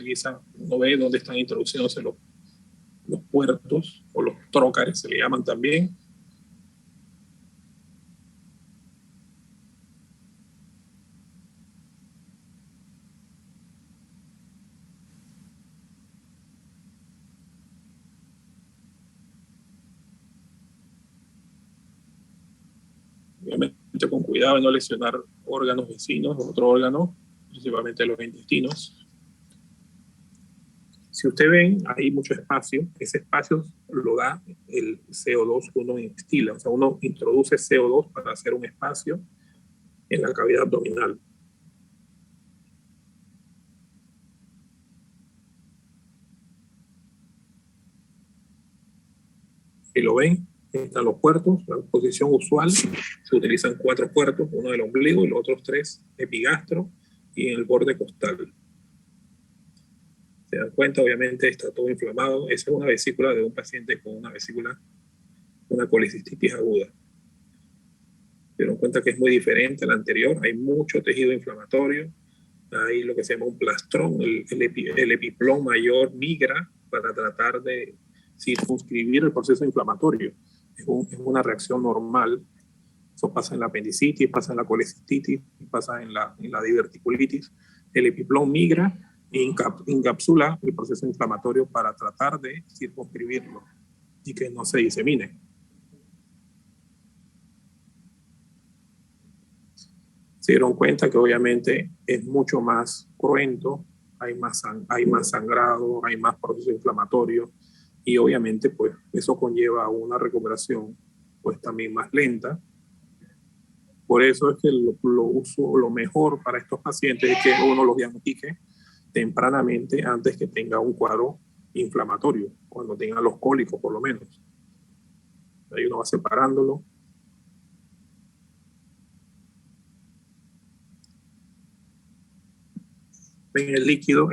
ve dónde están introduciéndose los puertos o los trócares, se le llaman también. Obviamente con cuidado de no lesionar órganos vecinos o otro órgano, principalmente los intestinos. Si ustedes ven, hay mucho espacio. Ese espacio lo da el CO2 que uno instila. O sea, uno introduce CO2 para hacer un espacio en la cavidad abdominal. Si lo ven, están los puertos. La posición usual, se utilizan 4 puertos, uno del ombligo y los otros 3 epigastro y en el borde costal. Se dan cuenta, obviamente está todo inflamado. Esa es una vesícula de un paciente con una colecistitis aguda. Se dieron cuenta que es muy diferente a la anterior. Hay mucho tejido inflamatorio. Hay lo que se llama un plastrón. El epiplón mayor migra para tratar de circunscribir el proceso inflamatorio. Es una reacción normal. Eso pasa en la apendicitis, pasa en la colecistitis, pasa en la diverticulitis. El epiplón migra e encapsula el proceso inflamatorio para tratar de circunscribirlo y que no se disemine. Se dieron cuenta que obviamente es mucho más cruento, hay más sangrado, hay más proceso inflamatorio y obviamente pues eso conlleva una recuperación pues también más lenta. Por eso es que lo mejor para estos pacientes es que uno los diagnostique tempranamente antes que tenga un cuadro inflamatorio, cuando tenga los cólicos por lo menos. Ahí uno va separándolo. Ven el líquido,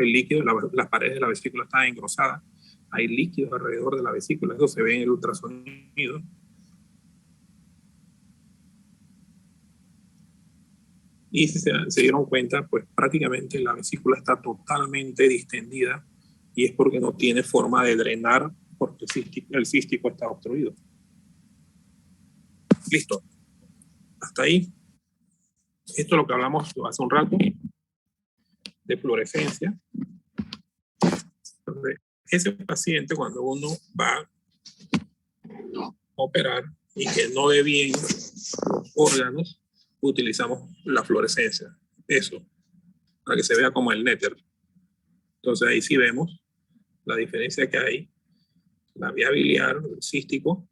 las paredes de la vesícula están engrosadas, hay líquido alrededor de la vesícula, eso se ve en el ultrasonido. Y si se dieron cuenta, pues prácticamente la vesícula está totalmente distendida y es porque no tiene forma de drenar porque el cístico está obstruido. Listo. Hasta ahí. Esto es lo que hablamos hace un rato de fluorescencia. Entonces, ese paciente, cuando uno va a operar y que no ve bien los órganos, utilizamos la fluorescencia. Eso, para que se vea como el néter. Entonces ahí sí vemos la diferencia que hay. La vía biliar, el cístico.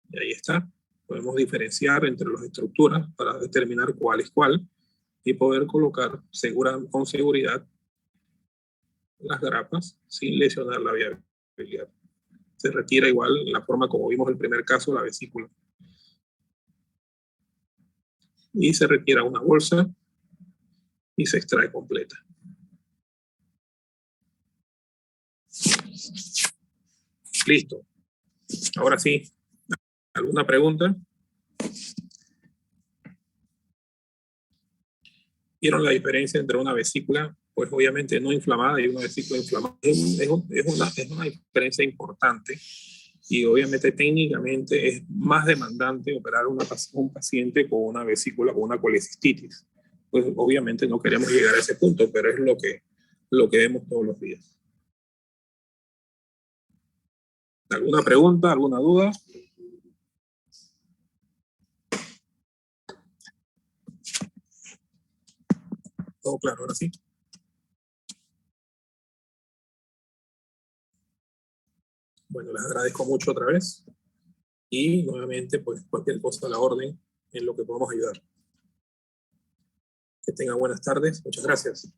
Y ahí está. Podemos diferenciar entre las estructuras para determinar cuál es cuál y poder colocar con seguridad las grapas sin lesionar la vía biliar. Se retira igual la forma como vimos en el primer caso, la vesícula. Y se retira una bolsa y se extrae completa. Listo. Ahora sí, ¿alguna pregunta? ¿Vieron la diferencia entre una vesícula, pues obviamente no inflamada y una vesícula inflamada? Es una diferencia importante y obviamente técnicamente es más demandante operar un paciente con una vesícula, con una colecistitis. Pues obviamente no queremos llegar a ese punto, pero es lo que vemos todos los días. ¿Alguna pregunta, alguna duda? Todo claro, ahora sí. Bueno, les agradezco mucho otra vez. Y nuevamente, pues cualquier cosa a la orden en lo que podamos ayudar. Que tengan buenas tardes. Muchas gracias.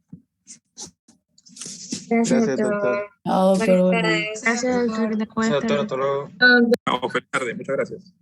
Gracias, Gracias, doctor. Chao, Buenas doctor. tardes. Gracias, doctor. Que te Gracias, doctor. Hasta luego. Vamos, feliz tarde. Muchas gracias.